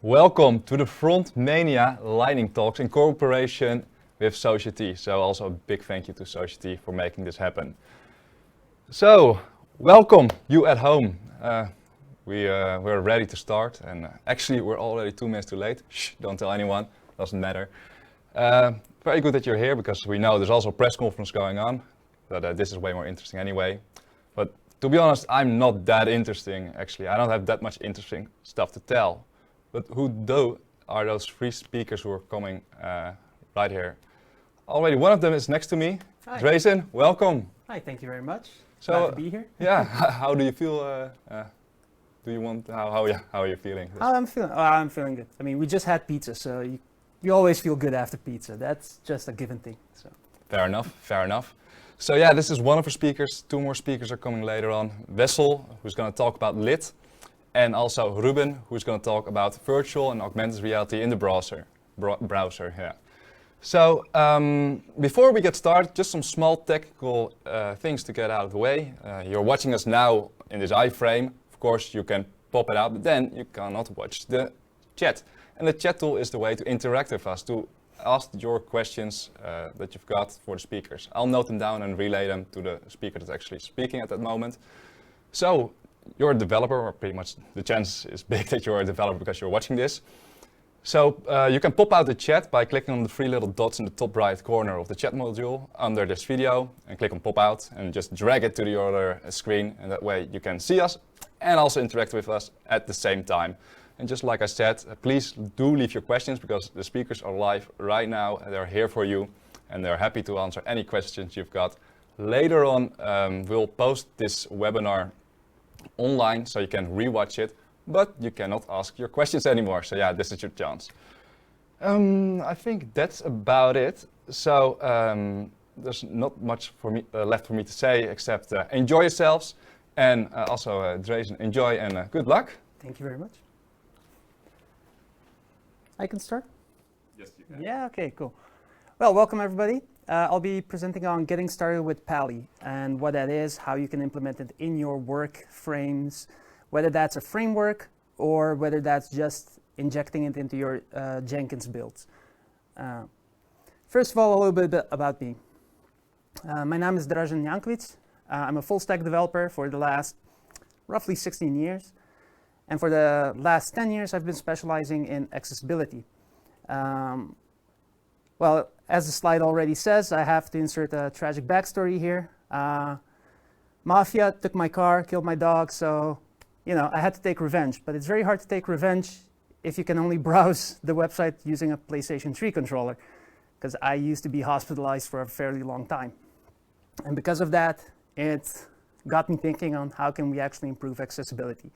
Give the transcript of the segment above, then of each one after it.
Welcome to the FrontMania Lightning Talks in cooperation with Society. So also a big thank you to Society for making this happen. So, welcome you at home. We're ready to start, and actually we're already 2 minutes too late. Shh, don't tell anyone, doesn't matter. Very good that you're here, because we know there's also a press conference going on, but this is way more interesting anyway. But to be honest, I'm not that interesting, actually. I don't have that much interesting stuff to tell. But who are those 3 speakers who are coming right here? Already one of them is next to me. Hi. Drazen, welcome. Hi, thank you very much. So, glad to be here. Yeah, how do you feel? How are you feeling? I'm feeling good. I mean, we just had pizza, so you always feel good after pizza. That's just a given thing. So. Fair enough. So yeah, this is one of our speakers. 2 more speakers are coming later on. Wessel, who's going to talk about lit, and also Ruben, who's going to talk about virtual and augmented reality in the browser. Yeah. So before we get started, just some small technical things to get out of the way. You're watching us now in this iframe. Of course, you can pop it out, but then you cannot watch the chat. And the chat tool is the way to interact with us, to ask your questions that you've got for the speakers. I'll note them down and relay them to the speaker that's actually speaking at that moment. So you're a developer, or pretty much the chance is big that you're a developer because you're watching this. So you can pop out the chat by clicking on the 3 little dots in the top right corner of the chat module under this video, and click on pop out and just drag it to the other screen, and that way you can see us and also interact with us at the same time. And just like I said, please do leave your questions, because the speakers are live right now and they're here for you, and they're happy to answer any questions you've got. Later on, we'll post this webinar online so you can rewatch it, but you cannot ask your questions anymore. So yeah, this is your chance. I think that's about it. So there's not much for me left for me to say, except enjoy yourselves, and also Drazen, enjoy and good luck. Thank you very much. I can start? Yes, you can. Yeah, okay, cool. Well, welcome everybody. I'll be presenting on getting started with Pally and what that is, how you can implement it in your work frames, whether that's a framework or whether that's just injecting it into your Jenkins builds. First of all, a little bit about me. My name is Drazen Jankovic. I'm a full stack developer for the last roughly 16 years. And for the last 10 years, I've been specializing in accessibility. Well, as the slide already says, I have to insert a tragic backstory here. Mafia took my car, killed my dog, so I had to take revenge. But it's very hard to take revenge if you can only browse the website using a PlayStation 3 controller, because I used to be hospitalized for a fairly long time. And because of that, it got me thinking on how can we actually improve accessibility.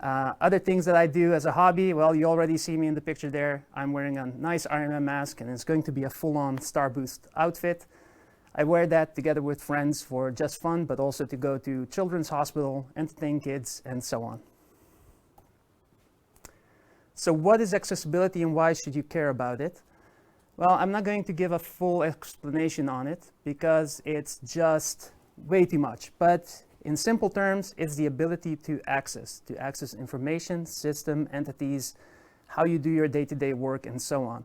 Other things that I do as a hobby, well, you already see me in the picture there. I'm wearing a nice Iron Man mask, and it's going to be a full-on Star Boost outfit. I wear that together with friends for just fun, but also to go to children's hospital, entertain kids, and so on. So what is accessibility and why should you care about it? Well, I'm not going to give a full explanation on it because it's just way too much. But in simple terms, it's the ability to access information, system, entities, how you do your day-to-day work, and so on.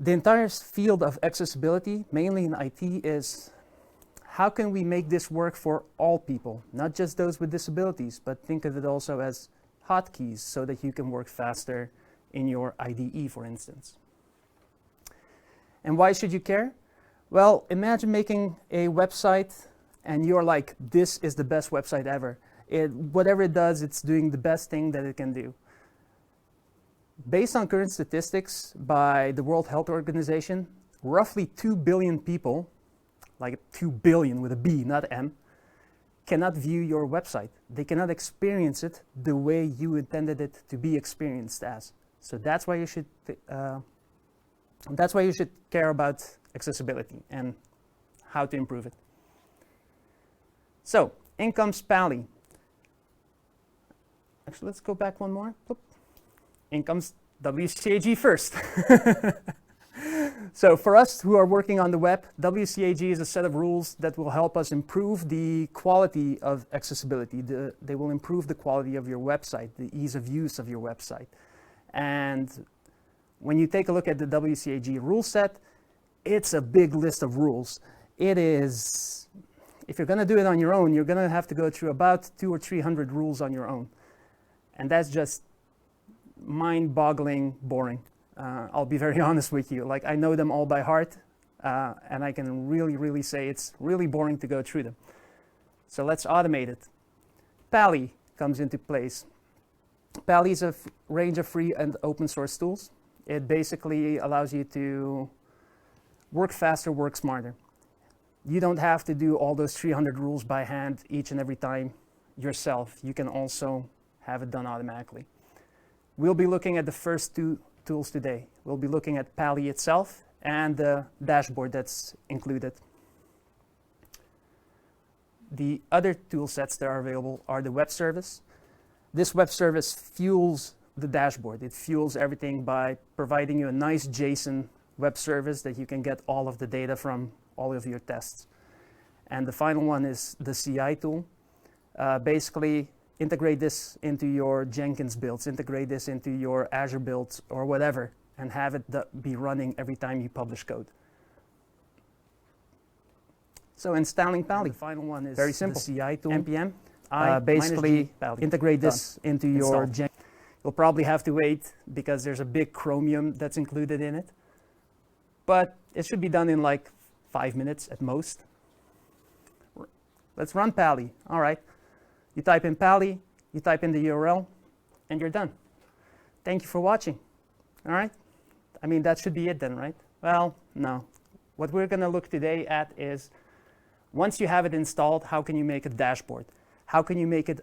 The entire field of accessibility, mainly in IT, is how can we make this work for all people, not just those with disabilities, but think of it also as hotkeys so that you can work faster in your IDE, for instance. And why should you care? Well, imagine making a website and you're like, this is the best website ever. Whatever it does, it's doing the best thing that it can do. Based on current statistics by the World Health Organization, roughly 2 billion people, like 2 billion with a B, not M, cannot view your website. They cannot experience it the way you intended it to be experienced as. So that's why you should care about accessibility and how to improve it. So, in comes Pally. Actually, let's go back one more. Boop. In comes WCAG first. So for us who are working on the web, WCAG is a set of rules that will help us improve the quality of accessibility. They will improve the quality of your website, the ease of use of your website. And when you take a look at the WCAG rule set, it's a big list of rules. It is, if you're going to do it on your own, you're going to have to go through about 200 or 300 rules on your own. And that's just mind-boggling boring. I'll be very honest with you. Like, I know them all by heart, and I can really say it's really boring to go through them. So let's automate it. Pally comes into place. Pally is a range of free and open source tools. It basically allows you to work faster, work smarter. You don't have to do all those 300 rules by hand each and every time yourself. You can also have it done automatically. We'll be looking at the first two tools today. We'll be looking at Pally itself and the dashboard that's included. The other tool sets that are available are the web service. This web service fuels the dashboard. It fuels everything by providing you a nice JSON web service that you can get all of the data from all of your tests. And the final one is the CI tool. Basically, integrate this into your Jenkins builds, integrate this into your Azure builds or whatever, and have it be running every time you publish code. So installing Pally. The final one is very simple. The CI tool, npm. Basically, integrate this into your Jenkins. You'll probably have to wait because there's a big Chromium that's included in it. But it should be done in like 5 minutes at most. Let's run Pally. All right. You type in Pally, you type in the URL, and you're done. Thank you for watching. All right? I mean, that should be it then, right? Well, no. What we're going to look today at is, once you have it installed, how can you make a dashboard? How can you make it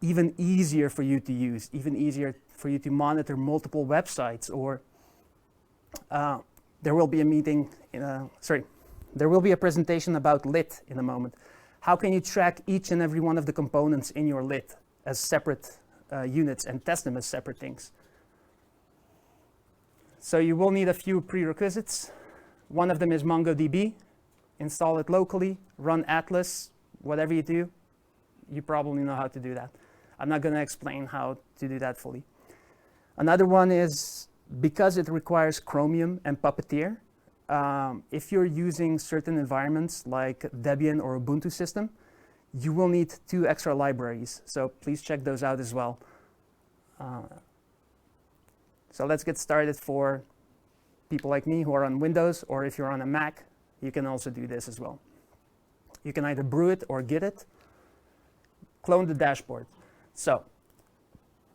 even easier for you to use, even easier for you to monitor multiple websites? Or there will be a meeting, there will be a presentation about lit in a moment. How can you track each and every one of the components in your lit as separate units and test them as separate things? So you will need a few prerequisites. One of them is MongoDB. Install it locally, run Atlas, whatever you do, you probably know how to do that. I'm not going to explain how to do that fully. Another one is, because it requires Chromium and Puppeteer, if you're using certain environments like Debian or Ubuntu system, you will need 2 extra libraries. So please check those out as well. So let's get started for people like me who are on Windows, or if you're on a Mac, you can also do this as well. You can either brew it or git it. Clone the dashboard. So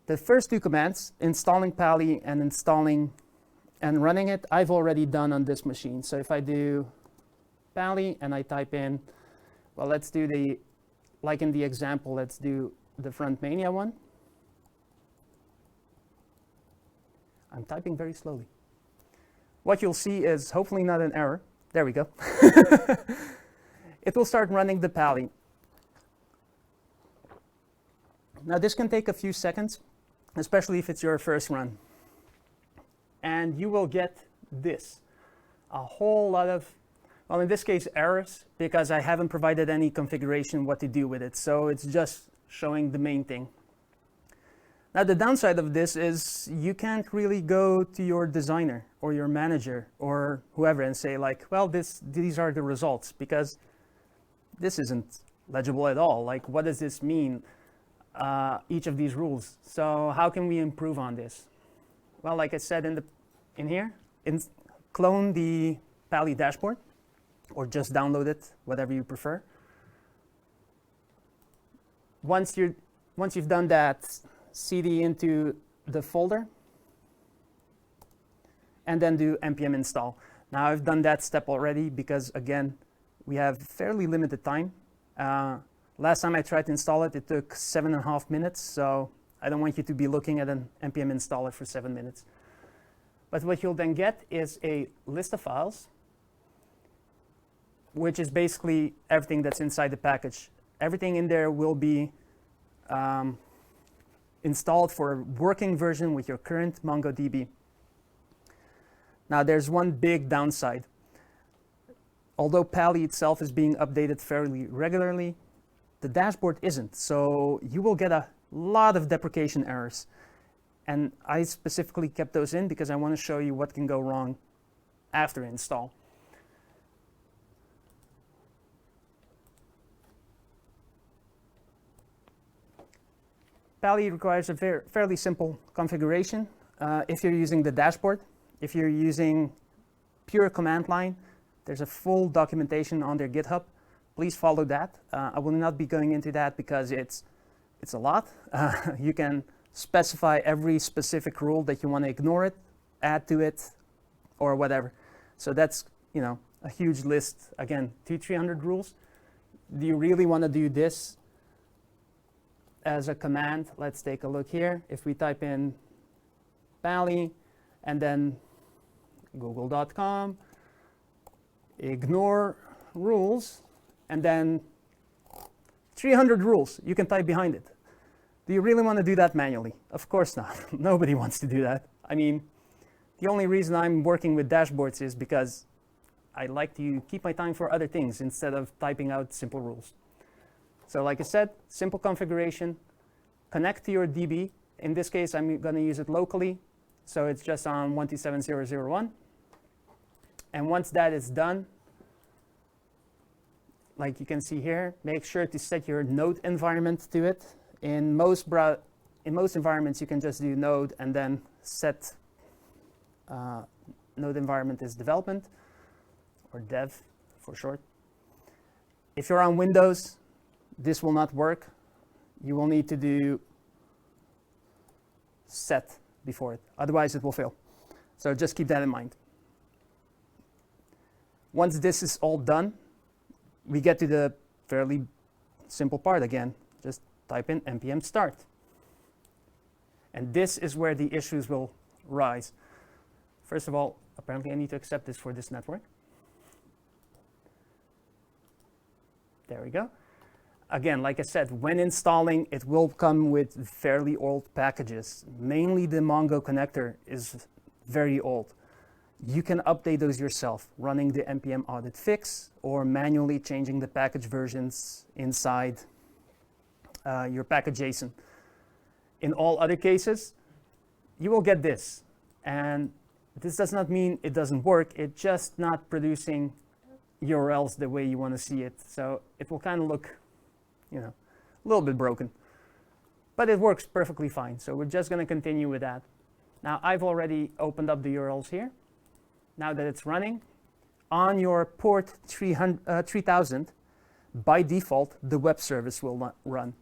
the first 2 commands, installing Pally and installing and running it, I've already done on this machine. So if I do Pally and I type in, well, let's do the, like in the example, let's do the FrontMania one. I'm typing very slowly. What you'll see is hopefully not an error. There we go. It will start running the Pally. Now this can take a few seconds, especially if it's your first run. And you will get this, a whole lot of, well, in this case, errors, because I haven't provided any configuration what to do with it. So it's just showing the main thing. Now the downside of this is you can't really go to your designer or your manager or whoever and say like, well, these are the results, because this isn't legible at all. Like, what does this mean, each of these rules? So how can we improve on this? Well, like I said in here, clone the Pally dashboard, or just download it, whatever you prefer. Once you've done that, cd into the folder, and then do npm install. Now I've done that step already because, again, we have fairly limited time. Last time I tried to install it, it took 7.5 minutes, so I don't want you to be looking at an npm installer for 7 minutes. But what you'll then get is a list of files, which is basically everything that's inside the package. Everything in there will be installed for a working version with your current MongoDB. Now there's one big downside. Although Pally itself is being updated fairly regularly, the dashboard isn't. So you will get a lot of deprecation errors. And I specifically kept those in because I want to show you what can go wrong after install. Pally requires a fairly simple configuration. If you're using the dashboard, if you're using pure command line, there's a full documentation on their GitHub. Please follow that. I will not be going into that because it's a lot. You can specify every specific rule that you want to ignore it, add to it, or whatever. So that's, you know, a huge list. Again, 200-300 rules. Do you really want to do this as a command? Let's take a look here. If we type in Pally and then google.com, ignore rules, and then 300 rules you can type behind it. Do you really want to do that manually? Of course not. Nobody wants to do that. I mean, the only reason I'm working with dashboards is because I like to keep my time for other things instead of typing out simple rules. So like I said, simple configuration, connect to your DB. In this case, I'm going to use it locally. So it's just on 127.0.0.1. And once that is done, like you can see here, make sure to set your node environment to it. In most environments, you can just do node and then set node environment is development, or dev for short. If you're on Windows, this will not work. You will need to do set before it. Otherwise, it will fail. So just keep that in mind. Once this is all done, we get to the fairly simple part again. Just type in npm start. And this is where the issues will rise. First of all, apparently I need to accept this for this network. There we go. Again, like I said, when installing, it will come with fairly old packages. Mainly the Mongo connector is very old. You can update those yourself, running the npm audit fix or manually changing the package versions inside your package JSON. In all other cases, you will get this. And this does not mean it doesn't work. It's just not producing URLs the way you want to see it. So it will kind of look, you know, a little bit broken. But it works perfectly fine. So we're just going to continue with that. Now, I've already opened up the URLs here. Now that it's running, on your port 3000, by default, the web service will run.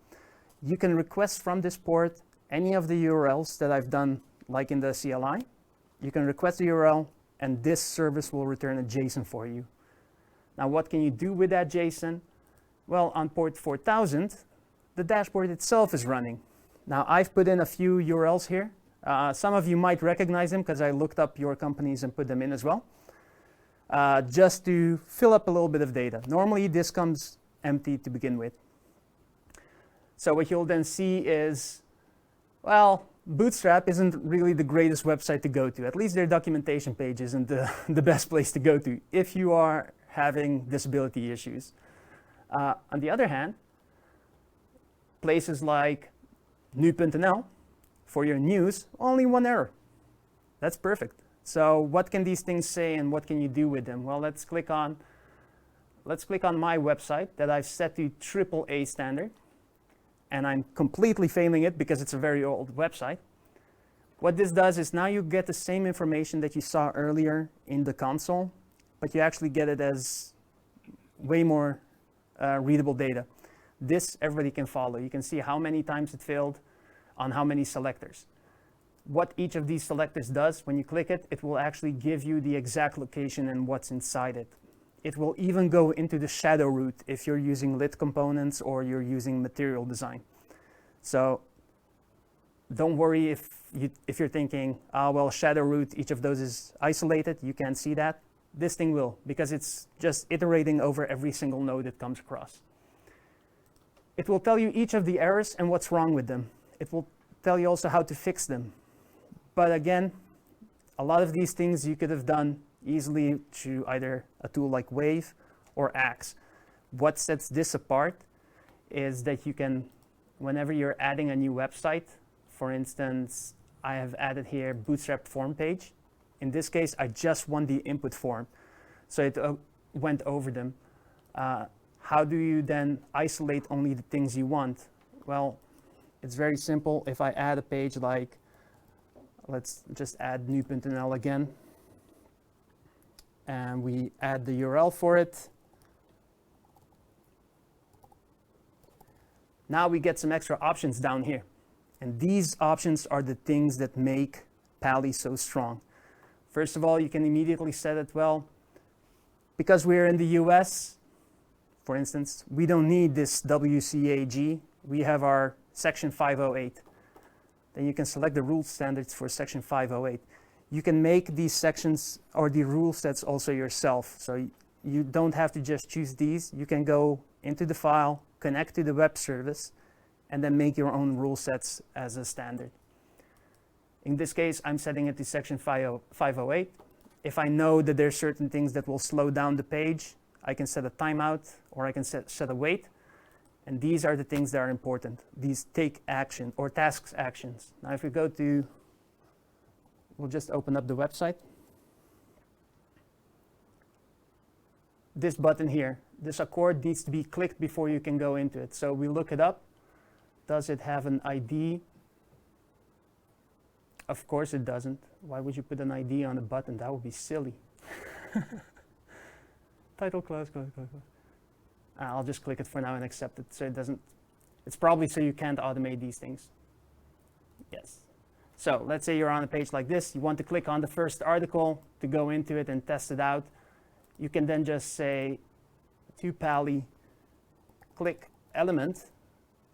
You can request from this port any of the URLs that I've done, like in the CLI. You can request the URL, and this service will return a JSON for you. Now, what can you do with that JSON? Well, on port 4000, the dashboard itself is running. Now, I've put in a few URLs here. Some of you might recognize them because I looked up your companies and put them in as well, just to fill up a little bit of data. Normally, this comes empty to begin with. So what you'll then see is, well, Bootstrap isn't really the greatest website to go to. At least their documentation page isn't the best place to go to if you are having disability issues. On the other hand, places like nu.nl, for your news, only one error. That's perfect. So what can these things say and what can you do with them? Well, let's click on my website that I've set to AAA standard. And I'm completely failing it because it's a very old website. What this does is now you get the same information that you saw earlier in the console, but you actually get it as way more readable data. This everybody can follow. You can see how many times it failed on how many selectors. What each of these selectors does, when you click it, it will actually give you the exact location and what's inside it. It will even go into the shadow root if you're using lit components or you're using material design. So don't worry if you're thinking, well, shadow root, each of those is isolated. You can't see that. This thing will, because it's just iterating over every single node it comes across. It will tell you each of the errors and what's wrong with them. It will tell you also how to fix them. But again, a lot of these things you could have done easily through either a tool like Wave or Axe. What sets this apart is that you can, whenever you're adding a new website, for instance, I have added here bootstrap form page. In this case, I just want the input form. So it went over them. How do you then isolate only the things you want? Well, it's very simple. If I add a page like, let's just add new.nl again, and we add the URL for it. Now we get some extra options down here. And these options are the things that make Pally so strong. First of all, you can immediately set it, well, because we're in the US, for instance, we don't need this WCAG. We have our section 508. Then you can select the rule standards for section 508. You can make these sections or the rule sets also yourself. So you don't have to just choose these. You can go into the file, connect to the web service, and then make your own rule sets as a standard. In this case, I'm setting it to section 508. If I know that there's certain things that will slow down the page, I can set a timeout or I can set a wait. And these are the things that are important. These take action or tasks actions. Now if we go to, we'll just open up the website. This button here, this accord needs to be clicked before you can go into it. So we look it up. Does it have an ID? Of course it doesn't. Why would you put an ID on a button? That would be silly. Title, close. I'll just click it for now and accept it. So it doesn't, it's probably so you can't automate these things. Yes. So let's say you're on a page like this. You want to click on the first article to go into it and test it out. You can then just say to Pally, click element,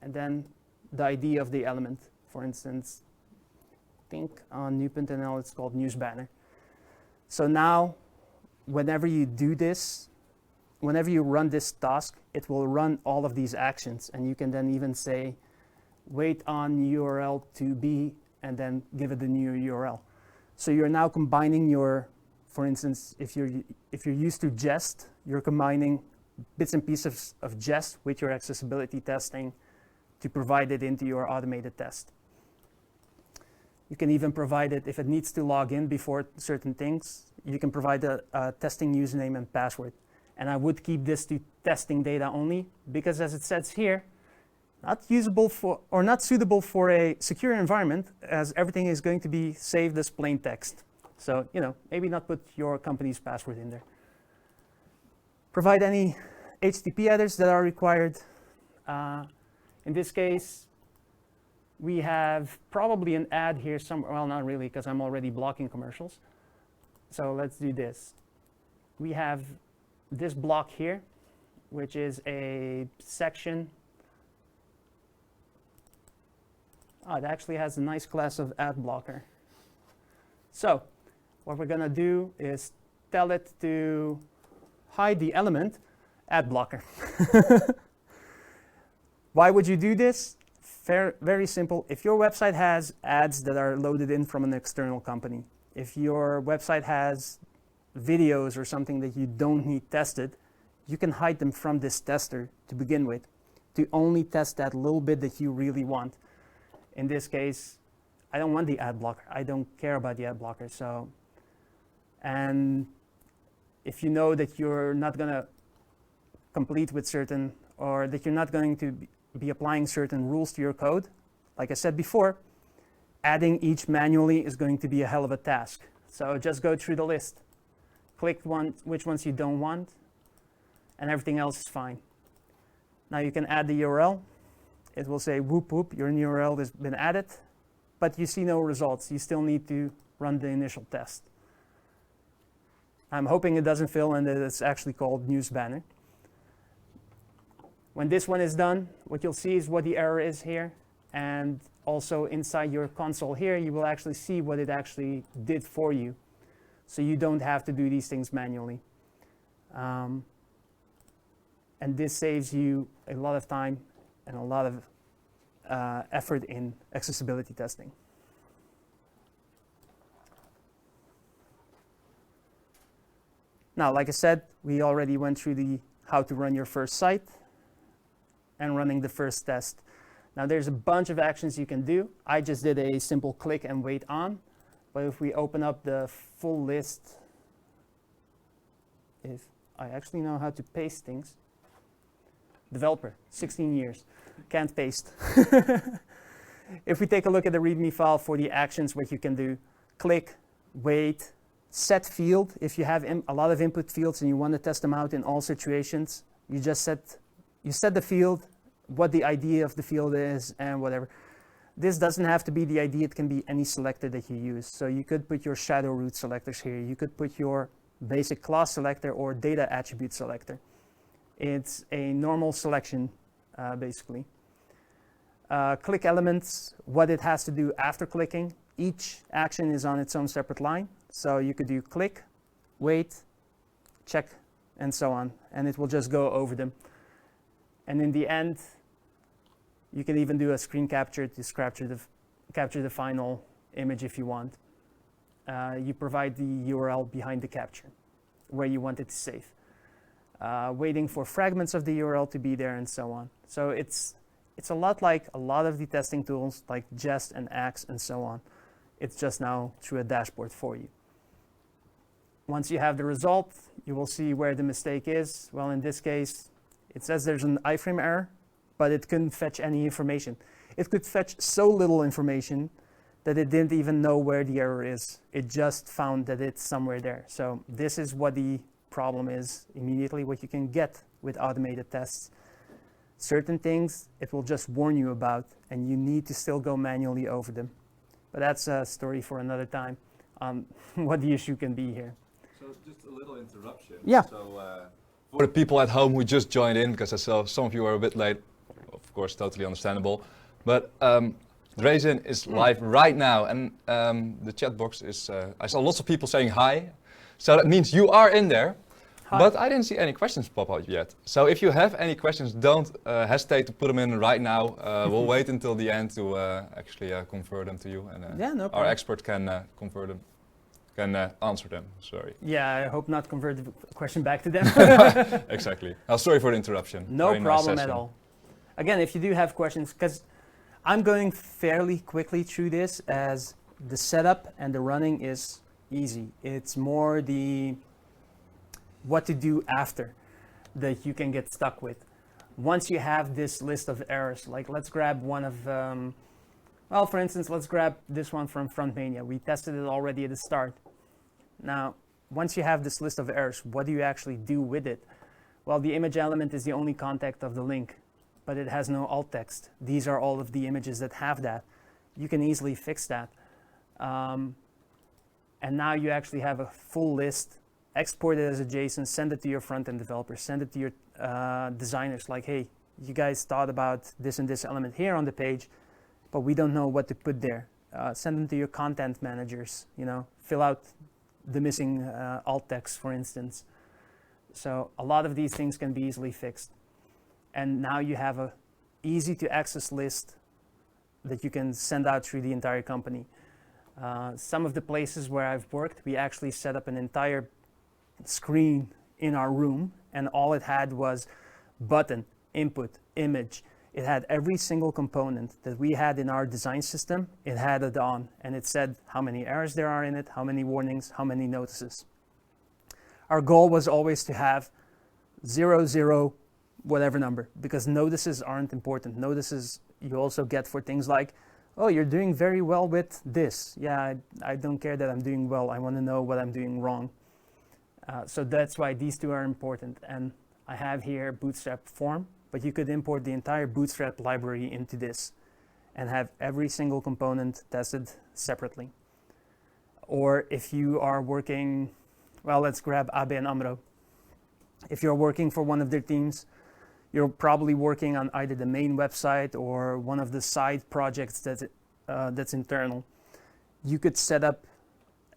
and then the ID of the element. For instance, I think on new.nl it's called news banner. So now, whenever you do this, whenever you run this task, it will run all of these actions. And you can then even say, wait on URL to be, and then give it a new URL. So you're now combining your, for instance, if you're used to Jest, you're combining bits and pieces of Jest with your accessibility testing to provide it into your automated test. You can even provide it, if it needs to log in before certain things, you can provide a testing username and password. And I would keep this to testing data only, because as it says here, not usable for, or not suitable for a secure environment, as everything is going to be saved as plain text. So, maybe not put your company's password in there. Provide any HTTP headers that are required. In this case, we have probably an ad here somewhere. Well, not really, because I'm already blocking commercials. So let's do this. We have this block here, which is a section. Oh, it actually has a nice class of ad blocker. So what we're going to do is tell it to hide the element ad blocker. Why would you do this? Very simple. If your website has ads that are loaded in from an external company, if your website has videos or something that you don't need tested, you can hide them from this tester to begin with, to only test that little bit that you really want. In this case, I don't want the ad blocker. I don't care about the ad blocker. So, and if you know that you're not going to complete with certain, or that you're not going to be applying certain rules to your code, like I said before, adding each manually is going to be a hell of a task. So just go through the list. Click which ones you don't want, and everything else is fine. Now you can add the URL. It will say, whoop, whoop, your new URL has been added, but you see no results. You still need to run the initial test. I'm hoping it doesn't fail and that it's actually called news banner. When this one is done, what you'll see is what the error is here. And also inside your console here, you will actually see what it actually did for you. So you don't have to do these things manually. And this saves you a lot of time and a lot of effort in accessibility testing. Now, like I said, we already went through the how to run your first site and running the first test. Now there's a bunch of actions you can do. I just did a simple click and wait on. But if we open up the full list, if I actually know how to paste things. Developer, 16 years, can't paste. If we take a look at the README file for the actions, what you can do, click, wait, set field. If you have a lot of input fields and you want to test them out in all situations, you just set the field, what the ID of the field is, and whatever. This doesn't have to be the ID, it can be any selector that you use. So you could put your shadow root selectors here, you could put your basic class selector or data attribute selector. It's a normal selection, basically. Click elements, what it has to do after clicking. Each action is on its own separate line. So you could do click, wait, check, and so on. And it will just go over them. And in the end, you can even do a screen capture to capture the final image if you want. You provide the URL behind the capture, where you want it to save. Waiting for fragments of the URL to be there and so on. So it's a lot like a lot of the testing tools like Jest and Axe and so on. It's just now through a dashboard for you. Once you have the result, you will see where the mistake is. Well, in this case, it says there's an iframe error, but it couldn't fetch any information. It could fetch so little information that it didn't even know where the error is. It just found that it's somewhere there. So this is what the problem is immediately, what you can get with automated tests. Certain things it will just warn you about, and you need to still go manually over them. But that's a story for another time on what the issue can be here. So just a little interruption. Yeah. So for the people at home who just joined in, because I saw some of you are a bit late, of course, totally understandable. But Drazen is live right now, and the chat box is, I saw lots of people saying hi. So that means you are in there. Hi. But I didn't see any questions pop out yet. So if you have any questions, don't hesitate to put them in right now. We'll wait until the end to actually convert them to you. And yeah, no problem. Our expert can convert them, can answer them, sorry. Yeah, I hope not convert the question back to them. Exactly. Sorry for the interruption. No Very problem nice at all. Again, if you do have questions, because I'm going fairly quickly through this as the setup and the running is easy. It's more the what to do after that you can get stuck with. Once you have this list of errors, like let's grab one of, well, for instance, let's grab this one from FrontMania. We tested it already at the start. Now, once you have this list of errors, what do you actually do with it? Well, the image element is the only contact of the link, but it has no alt text. These are all of the images that have that. You can easily fix that. And now you actually have a full list, export it as a JSON, send it to your front-end developers, send it to your designers, like, hey, you guys thought about this and this element here on the page, but we don't know what to put there. Send them to your content managers, fill out the missing alt text, for instance. So a lot of these things can be easily fixed. And now you have a easy to access list that you can send out through the entire company. Some of the places where I've worked, we actually set up an entire screen in our room, and all it had was button, input, image. It had every single component that we had in our design system. It had it on, and it said how many errors there are in it, how many warnings, how many notices. Our goal was always to have 0, 0, whatever number, because notices aren't important. Notices you also get for things like, oh, you're doing very well with this. Yeah, I don't care that I'm doing well. I want to know what I'm doing wrong. So that's why these two are important. And I have here Bootstrap form, but you could import the entire Bootstrap library into this and have every single component tested separately. Or if you are working, well, let's grab ABN AMRO. If you're working for one of their teams, you're probably working on either the main website or one of the side projects that's internal. You could set up,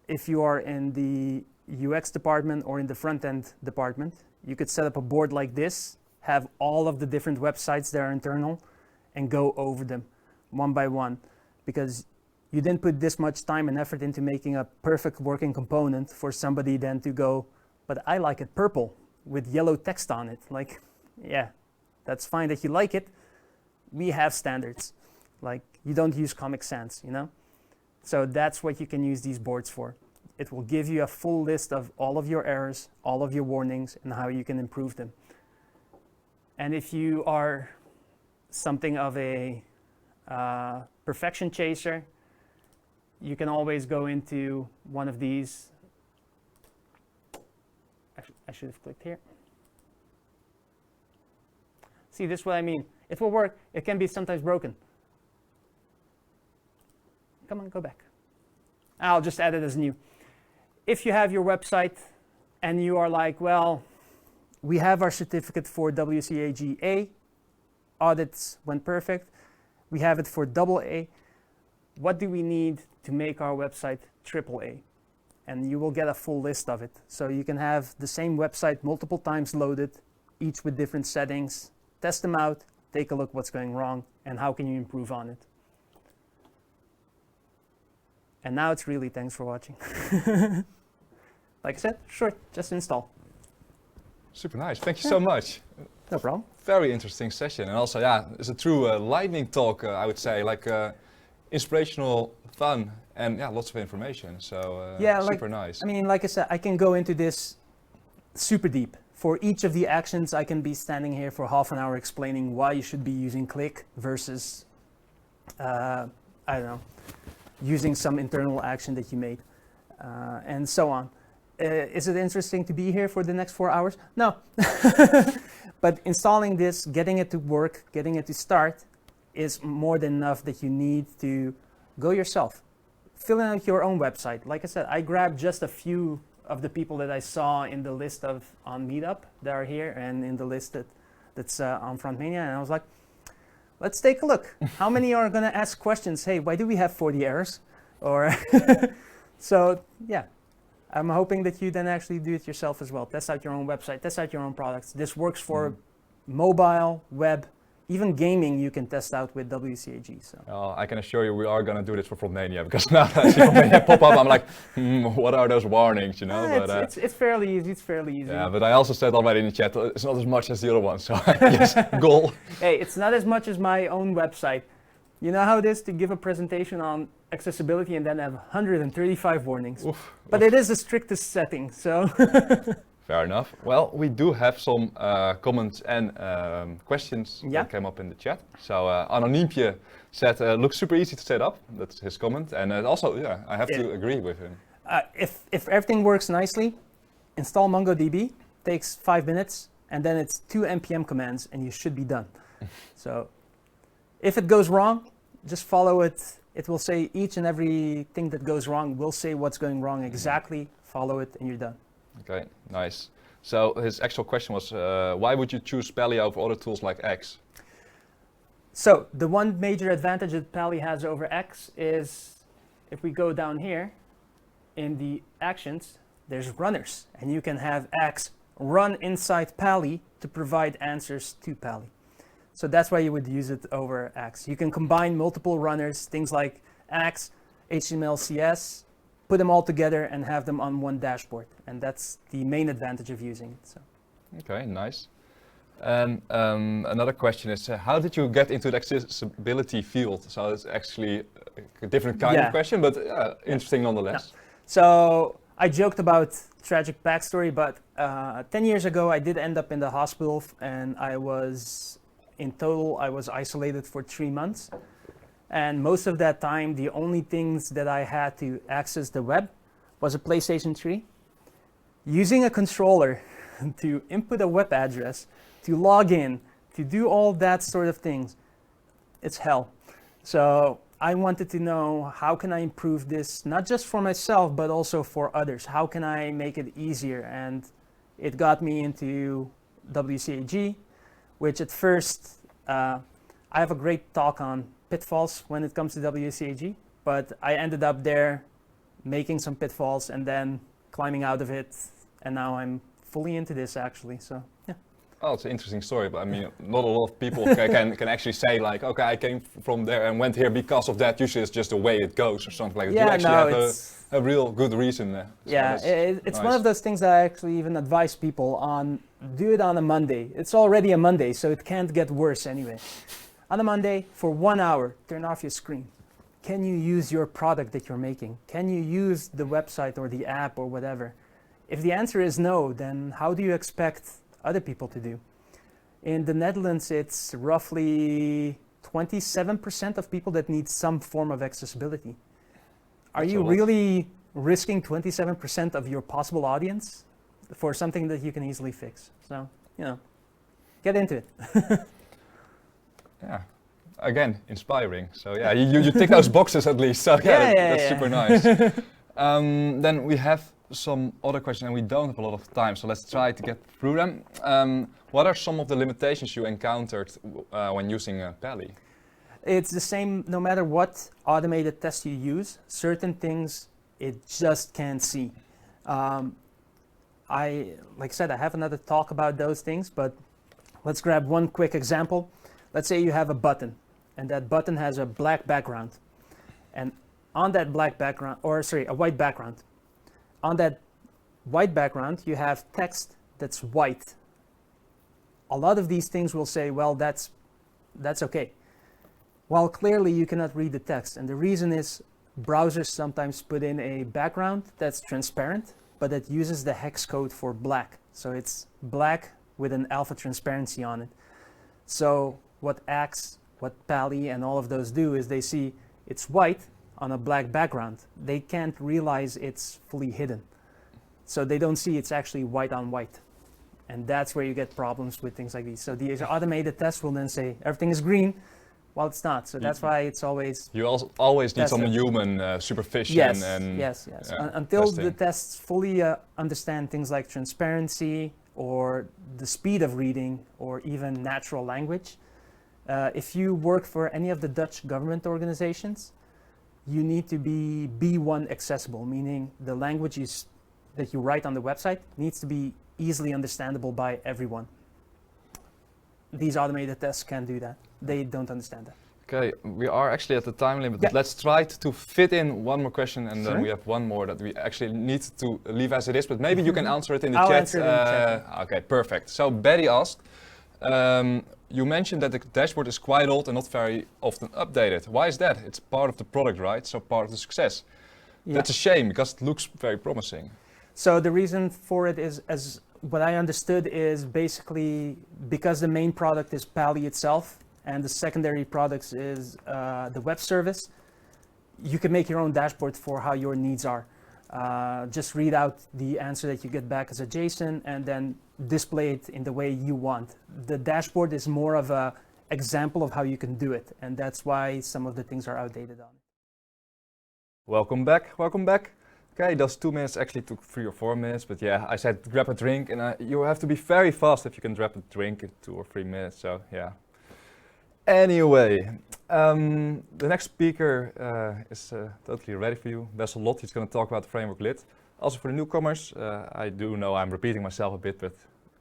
if you are in the UX department or in the front-end department, you could set up a board like this, have all of the different websites that are internal, and go over them one by one. Because you didn't put this much time and effort into making a perfect working component for somebody then to go, but I like it purple with yellow text on it. Like, yeah, that's fine that you like it, we have standards. Like, you don't use Comic Sans, you know? So that's what you can use these boards for. It will give you a full list of all of your errors, all of your warnings, and how you can improve them. And if you are something of a perfection chaser, you can always go into one of these. I should have clicked here. See, this is what I mean. It will work. It can be sometimes broken. Come on, go back. I'll just add it as new. If you have your website and you are like, well, we have our certificate for WCAG-A, audits went perfect. We have it for AA. What do we need to make our website AAA? And you will get a full list of it. So you can have the same website multiple times loaded, each with different settings, test them out, take a look what's going wrong, and how can you improve on it. And now it's really thanks for watching. Like I said, short, just install. Super nice. Thank you so much. No problem. Very interesting session. And also, yeah, it's a true lightning talk, I would say, like inspirational, fun, and yeah, lots of information. So yeah, super nice. I mean, like I said, I can go into this super deep. For each of the actions, I can be standing here for half an hour explaining why you should be using click versus, I don't know, using some internal action that you made, and so on. Is it interesting to be here for the next 4 hours? No. But installing this, getting it to work, getting it to start is more than enough that you need to go yourself. Fill out your own website. Like I said, I grabbed just a few of the people that I saw in the list on Meetup that are here and in the list that's on FrontMania, and I was like, let's take a look. How many are going to ask questions? Hey, why do we have 40 errors? Or so, yeah. I'm hoping that you then actually do it yourself as well. Test out your own website, test out your own products. This works for mobile, web, even gaming you can test out with WCAG. So. I can assure you we are going to do this for FrontMania, because now that I see FrontMania pop up, I'm like, what are those warnings, you know? It's fairly easy, it's fairly easy. Yeah, but I also said already in the chat, it's not as much as the other one, so yes, goal. Hey, it's not as much as my own website. You know how it is to give a presentation on accessibility and then have 135 warnings. Oof, but it is the strictest setting, so. Fair enough. Well, we do have some comments and questions that came up in the chat. So Anoniempje said, looks super easy to set up. That's his comment. And also, yeah, I have to agree with him. If everything works nicely, install MongoDB, takes 5 minutes, and then it's 2 npm commands, and you should be done. So if it goes wrong, just follow it. It will say each and everything that goes wrong will say what's going wrong exactly. Follow it, and you're done. Okay, nice. So his actual question was, why would you choose Pally over other tools like X? So the one major advantage that Pally has over X is, if we go down here, in the actions, there's runners, and you can have X run inside Pally to provide answers to Pally. So that's why you would use it over X. You can combine multiple runners, things like X, HTML, CS, put them all together and have them on one dashboard. And that's the main advantage of using it. So. Okay, nice. And another question is, how did you get into the accessibility field? So it's actually a different kind of question, but interesting nonetheless. Yeah. So I joked about tragic backstory, but 10 years ago, I did end up in the hospital, and I was isolated for 3 months. And most of that time, the only things that I had to access the web was a PlayStation 3. Using a controller to input a web address, to log in, to do all that sort of things, it's hell. So I wanted to know, how can I improve this, not just for myself, but also for others? How can I make it easier? And it got me into WCAG, which at first, I have a great talk on pitfalls when it comes to WCAG, but I ended up there making some pitfalls and then climbing out of it, and now I'm fully into this actually, so yeah. Oh, it's an interesting story, but I mean, not a lot of people can actually say like, okay, I came from there and went here because of that. Usually it's just the way it goes or something like that. Yeah, you actually have a real good reason. Yeah, it's nice. One of those things that I actually even advise people on, do it on a Monday. It's already a Monday, so it can't get worse anyway. On a Monday, for 1 hour, turn off your screen. Can you use your product that you're making? Can you use the website or the app or whatever? If the answer is no, then how do you expect other people to do? In the Netherlands, it's roughly 27% of people that need some form of accessibility. Are you really risking 27% of your possible audience for something that you can easily fix? So, get into it. Yeah. Again, inspiring. So yeah, you tick those boxes at least. So that's super nice. Then we have some other questions, and we don't have a lot of time, so let's try to get through them. What are some of the limitations you encountered when using Pally? It's the same no matter what automated test you use. Certain things it just can't see. Like I said, I have another talk about those things, but let's grab one quick example. Let's say you have a button, and that button has a black background. And on that black background, a white background. On that white background, you have text that's white. A lot of these things will say, well, that's okay. While clearly you cannot read the text. And the reason is browsers sometimes put in a background that's transparent, but it uses the hex code for black. So it's black with an alpha transparency on it. So what Axe, what Pally, and all of those do is they see it's white on a black background. They can't realize it's fully hidden. So they don't see it's actually white on white. And that's where you get problems with things like these. So the automated test will then say everything is green. Well, it's not. So that's why it's always... You always need some human supervision. Yes, and yes. Until testing. the tests fully understand things like transparency or the speed of reading or even natural language. If you work for any of the Dutch government organizations, you need to be B1 accessible, meaning the language that you write on the website needs to be easily understandable by everyone. These automated tests can't do that. They don't understand that. Okay, we are actually at the time limit, but let's try to fit in one more question, and then we have one more that we actually need to leave as it is, but maybe you can answer it in the I'll chat. answer it in the chat. Okay, perfect. So Betty asked, you mentioned that the dashboard is quite old and not very often updated. Why is that? It's part of the product, right? So part of the success. Yeah. That's a shame because it looks very promising. So the reason for it is, as what I understood, is basically because the main product is Pally itself and the secondary products is the web service, you can make your own dashboard for how your needs are. Just read out the answer that you get back as a JSON and then display it in the way you want. The dashboard is more of an example of how you can do it, and that's why some of the things are outdated on it. Welcome back, welcome back. Okay, those 2 minutes actually took 3 or 4 minutes, but yeah, I said grab a drink, and you have to be very fast if you can grab a drink in 2 or 3 minutes, so yeah. Anyway, the next speaker is totally ready for you. Wessel Loth, he's going to talk about the framework Lit. Also for the newcomers, I do know I'm repeating myself a bit, but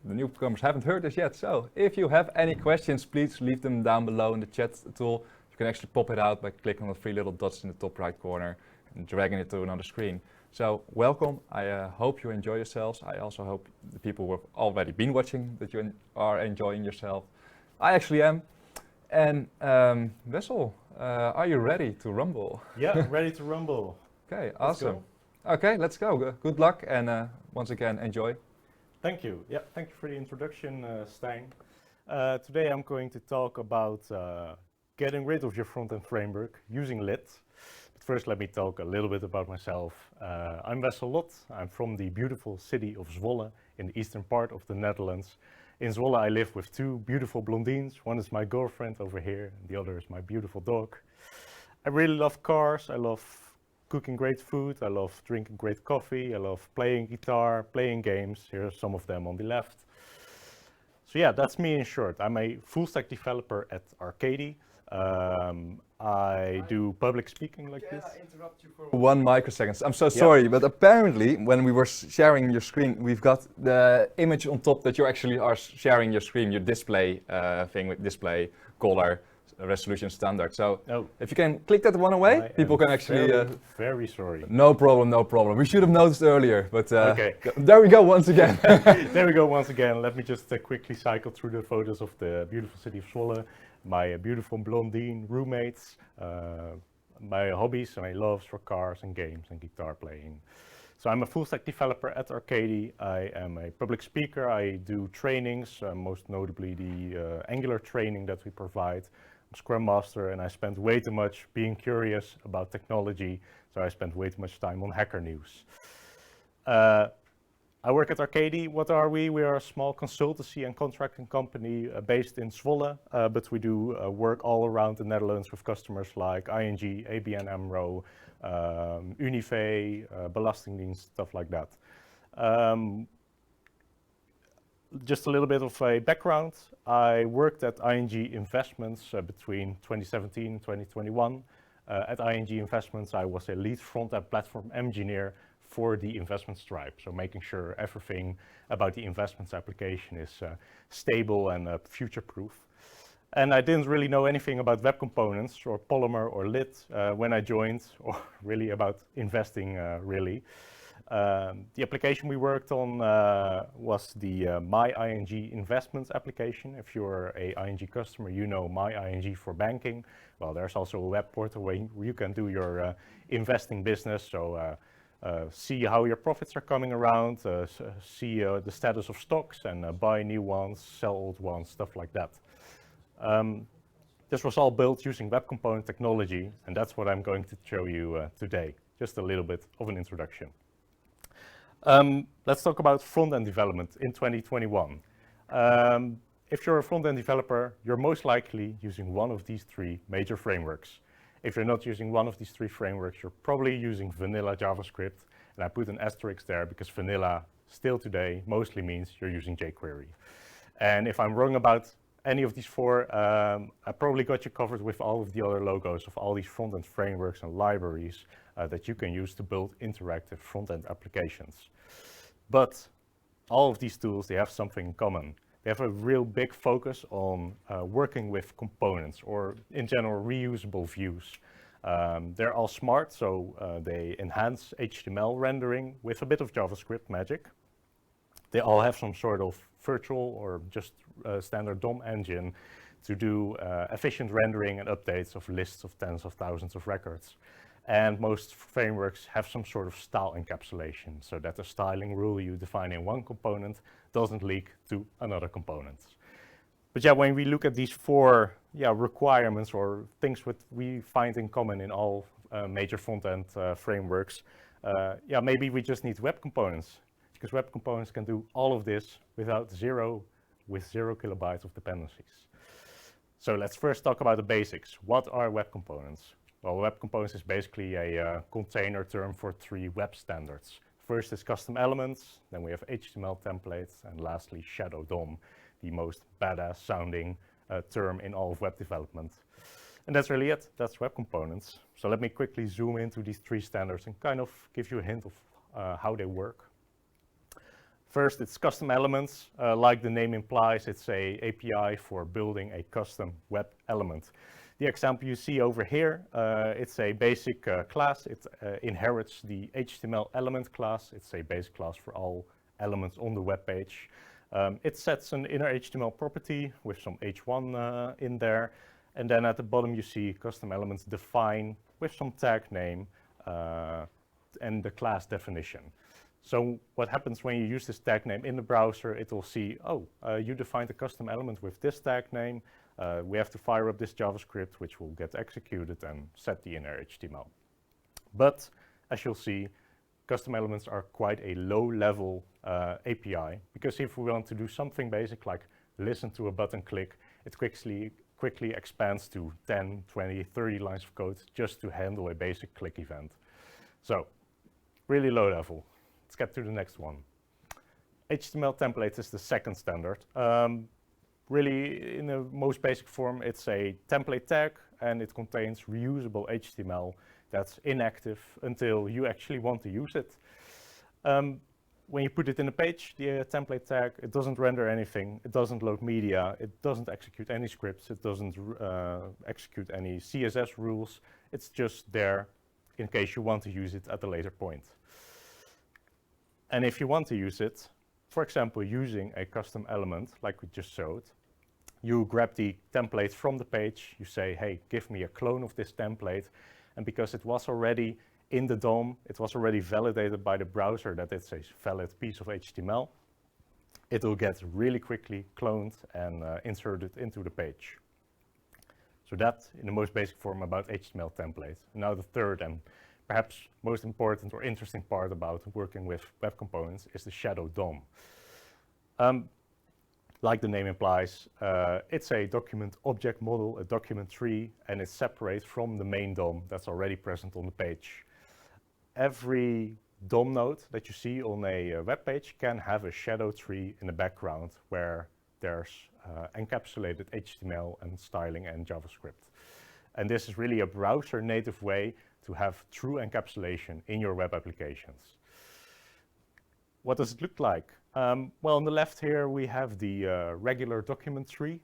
the newcomers haven't heard this yet. So if you have any questions, please leave them down below in the chat tool. You can actually pop it out by clicking on the 3 little dots in the top right corner and dragging it to another screen. So welcome, I hope you enjoy yourselves. I also hope the people who have already been watching that you are enjoying yourself. I actually am. And Wessel, are you ready to rumble? Yeah, ready to rumble. Okay, awesome. Okay, let's go. Good luck, and once again, enjoy. Thank you. Yeah, thank you for the introduction, Stijn. Today I'm going to talk about getting rid of your front-end framework using Lit. But first, let me talk a little bit about myself. I'm Wessel Loth. I'm from the beautiful city of Zwolle in the eastern part of the Netherlands. In Zwolle, I live with 2 beautiful blondines. One is my girlfriend over here, and the other is my beautiful dog. I really love cars. I love cooking great food. I love drinking great coffee. I love playing guitar, playing games. Here are some of them on the left. So yeah, that's me in short. I'm a full-stack developer at Arcady. I do public speaking like this. Can I interrupt you for 1 microsecond? I'm so sorry, but apparently when we were sharing your screen, we've got the image on top that you actually are sharing your screen, your display thing with display, color, resolution standard. So if you can click that one away, people can actually... very sorry. No problem, no problem. We should have noticed earlier, but okay. There we go once again. There we go once again. Let me just quickly cycle through the photos of the beautiful city of Zwolle. my beautiful blondine roommates, my hobbies, my loves for cars and games and guitar playing. So I'm a full stack developer at Arcady. I am a public speaker. I do trainings, most notably the Angular training that we provide. I'm Scrum Master, and I spend way too much being curious about technology, so I spend way too much time on Hacker News. I work at Arcady. What are we? We are a small consultancy and contracting company based in Zwolle, but we do work all around the Netherlands with customers like ING, ABN AMRO, Unive, Belastingdienst, stuff like that. Just a little bit of a background. I worked at ING Investments between 2017 and 2021. At ING Investments, I was a lead front-end platform engineer for the investment stripe, so making sure everything about the investments application is stable and future-proof. And I didn't really know anything about web components or Polymer or Lit when I joined, or really about investing, really. The application we worked on was the My ING Investments application. If you're a ING customer, you know My ING for banking. Well, there's also a web portal where you can do your investing business, so see how your profits are coming around, see the status of stocks, and buy new ones, sell old ones, stuff like that. This was all built using web component technology, and that's what I'm going to show you today. Just a little bit of an introduction. Let's talk about front-end development in 2021. If you're a front-end developer, you're most likely using one of these three major frameworks. If you're not using one of these three frameworks, you're probably using vanilla JavaScript, and I put an asterisk there because vanilla still today mostly means you're using jQuery. And if I'm wrong about any of these four, I probably got you covered with all of the other logos of all these front-end frameworks and libraries that you can use to build interactive front-end applications. But all of these tools, they have something in common. They have a real big focus on working with components, or in general, reusable views. They're all smart, so they enhance HTML rendering with a bit of JavaScript magic. They all have some sort of virtual or just standard DOM engine to do efficient rendering and updates of lists of tens of thousands of records. And most frameworks have some sort of style encapsulation, so that the styling rule you define in one component doesn't leak to another component. But yeah, when we look at these four requirements or things that we find in common in all major front-end frameworks, maybe we just need web components, because web components can do all of this with 0 kilobytes of dependencies. So let's first talk about the basics. What are web components? Well, web components is basically a container term for three web standards. First is custom elements, then we have HTML templates, and lastly Shadow DOM, the most badass sounding term in all of web development. And that's really it, that's web components. So let me quickly zoom into these three standards and kind of give you a hint of how they work. First, it's custom elements. Like the name implies, it's an API for building a custom web element. The example you see over here, it's a basic class. It inherits the HTML element class. It's a base class for all elements on the web page. It sets an inner HTML property with some h1 in there. And then at the bottom you see custom elements define with some tag name and the class definition. So what happens when you use this tag name in the browser, it will see, oh, you defined a custom element with this tag name. We have to fire up this JavaScript, which will get executed and set the inner HTML. But as you'll see, custom elements are quite a low-level API, because if we want to do something basic like listen to a button click, it quickly expands to 10, 20, 30 lines of code just to handle a basic click event. So really low level. Let's get to the next one. HTML templates is the second standard. Really, in the most basic form, it's a template tag, and it contains reusable HTML that's inactive until you actually want to use it. When you put it in a page, the template tag, it doesn't render anything, it doesn't load media, it doesn't execute any scripts, it doesn't execute any CSS rules. It's just there in case you want to use it at a later point. And if you want to use it, for example, using a custom element like we just showed, You grab the template from the page, you say, hey, give me a clone of this template. And because it was already in the DOM, it was already validated by the browser that it's a valid piece of HTML, it will get really quickly cloned and inserted into the page. So that, in the most basic form, about HTML templates. Now the third and perhaps most important or interesting part about working with web components is the shadow DOM. Like the name implies, it's a document object model, a document tree, and it's separate from the main DOM that's already present on the page. Every DOM node that you see on a web page can have a shadow tree in the background where there's encapsulated HTML and styling and JavaScript. And this is really a browser native way to have true encapsulation in your web applications. What does it look like? Well, on the left here, we have the regular document tree,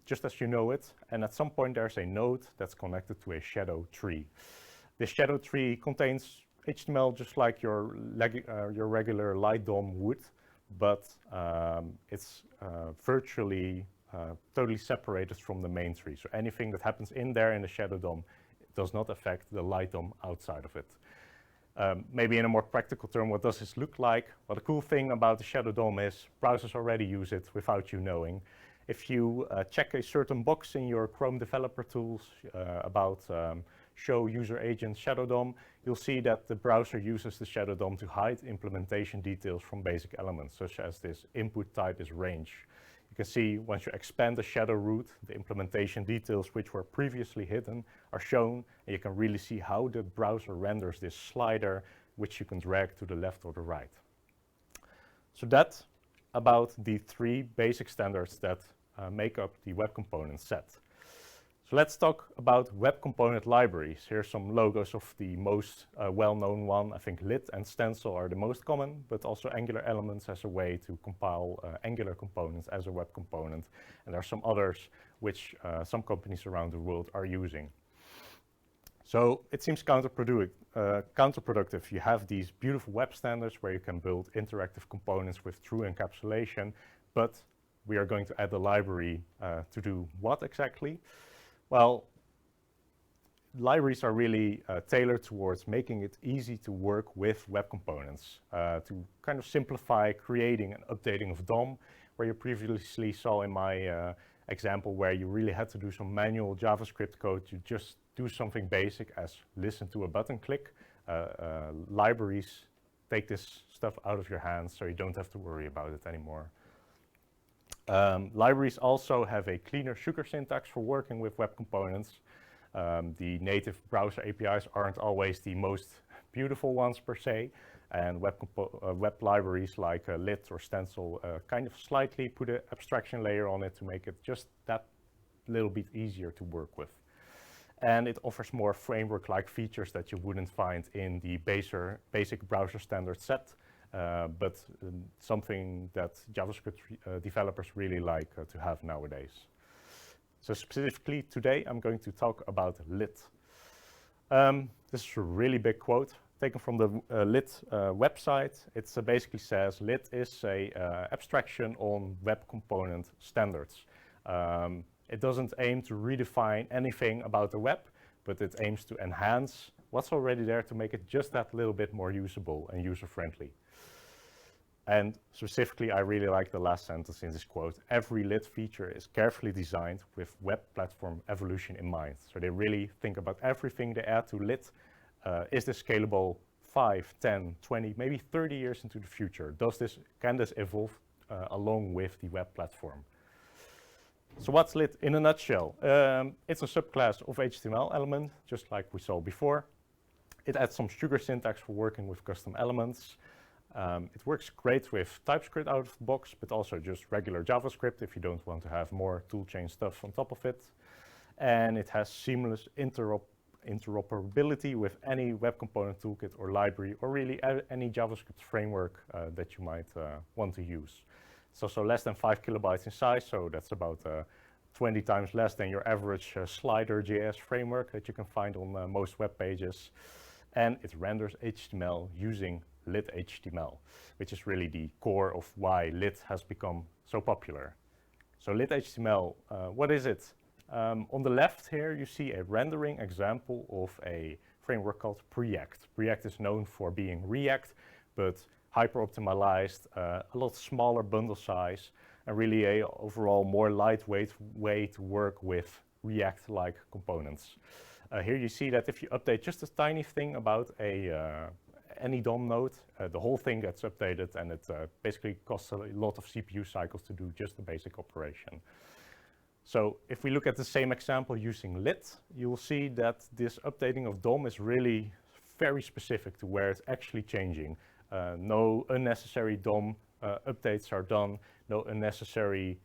just as you know it. And at some point, there's a node that's connected to a shadow tree. This shadow tree contains HTML just like your regular light DOM would, but it's virtually totally separated from the main tree. So anything that happens in there in the shadow DOM does not affect the light DOM outside of it. Maybe in a more practical term, what does this look like? Well, the cool thing about the shadow DOM is browsers already use it without you knowing. If you check a certain box in your Chrome developer tools about show user agent shadow DOM, you'll see that the browser uses the shadow DOM to hide implementation details from basic elements, such as this input type is range. You can see once you expand the shadow root, the implementation details which were previously hidden are shown, and you can really see how the browser renders this slider, which you can drag to the left or the right. So that's about the three basic standards that make up the web component set. So let's talk about web component libraries. Here's some logos of the most well-known one. I think Lit and Stencil are the most common, but also Angular Elements as a way to compile Angular components as a web component. And there are some others which some companies around the world are using. So it seems counterproductive. You have these beautiful web standards where you can build interactive components with true encapsulation, but we are going to add a library to do what exactly? Well, libraries are really tailored towards making it easy to work with web components, to kind of simplify creating and updating of DOM, where you previously saw in my example where you really had to do some manual JavaScript code to just do something basic as listen to a button click. Libraries take this stuff out of your hands so you don't have to worry about it anymore. Libraries also have a cleaner sugar syntax for working with web components. The native browser APIs aren't always the most beautiful ones per se, and web libraries like Lit or Stencil kind of slightly put an abstraction layer on it to make it just that little bit easier to work with. And it offers more framework-like features that you wouldn't find in the basic browser standard set. But something that JavaScript developers really like to have nowadays. So specifically today, I'm going to talk about Lit. This is a really big quote taken from the Lit website. It basically says Lit is a abstraction on web component standards. It doesn't aim to redefine anything about the web, but it aims to enhance what's already there to make it just that little bit more usable and user-friendly. And specifically, I really like the last sentence in this quote. Every Lit feature is carefully designed with web platform evolution in mind. So they really think about everything they add to Lit. Is this scalable 5, 10, 20, maybe 30 years into the future? Can this evolve along with the web platform? So what's Lit in a nutshell? It's a subclass of HTML element, just like we saw before. It adds some sugar syntax for working with custom elements. It works great with TypeScript out of the box, but also just regular JavaScript if you don't want to have more toolchain stuff on top of it. And it has seamless interoperability with any web component toolkit or library, or really any JavaScript framework that you might want to use. It's also less than 5 kilobytes in size, so that's about 20 times less than your average slider.js framework that you can find on most web pages. And it renders HTML using Lit HTML, which is really the core of why Lit has become so popular. So lit HTML, what is it? On the left here, you see a rendering example of a framework called Preact. Preact is known for being React, but hyper-optimized, a lot smaller bundle size, and really a overall more lightweight way to work with React-like components. Here you see that if you update just a tiny thing about any DOM node, the whole thing gets updated, and it basically costs a lot of CPU cycles to do just the basic operation. So if we look at the same example using lit, you'll see that this updating of DOM is really very specific to where it's actually changing. No unnecessary DOM updates are done, no unnecessary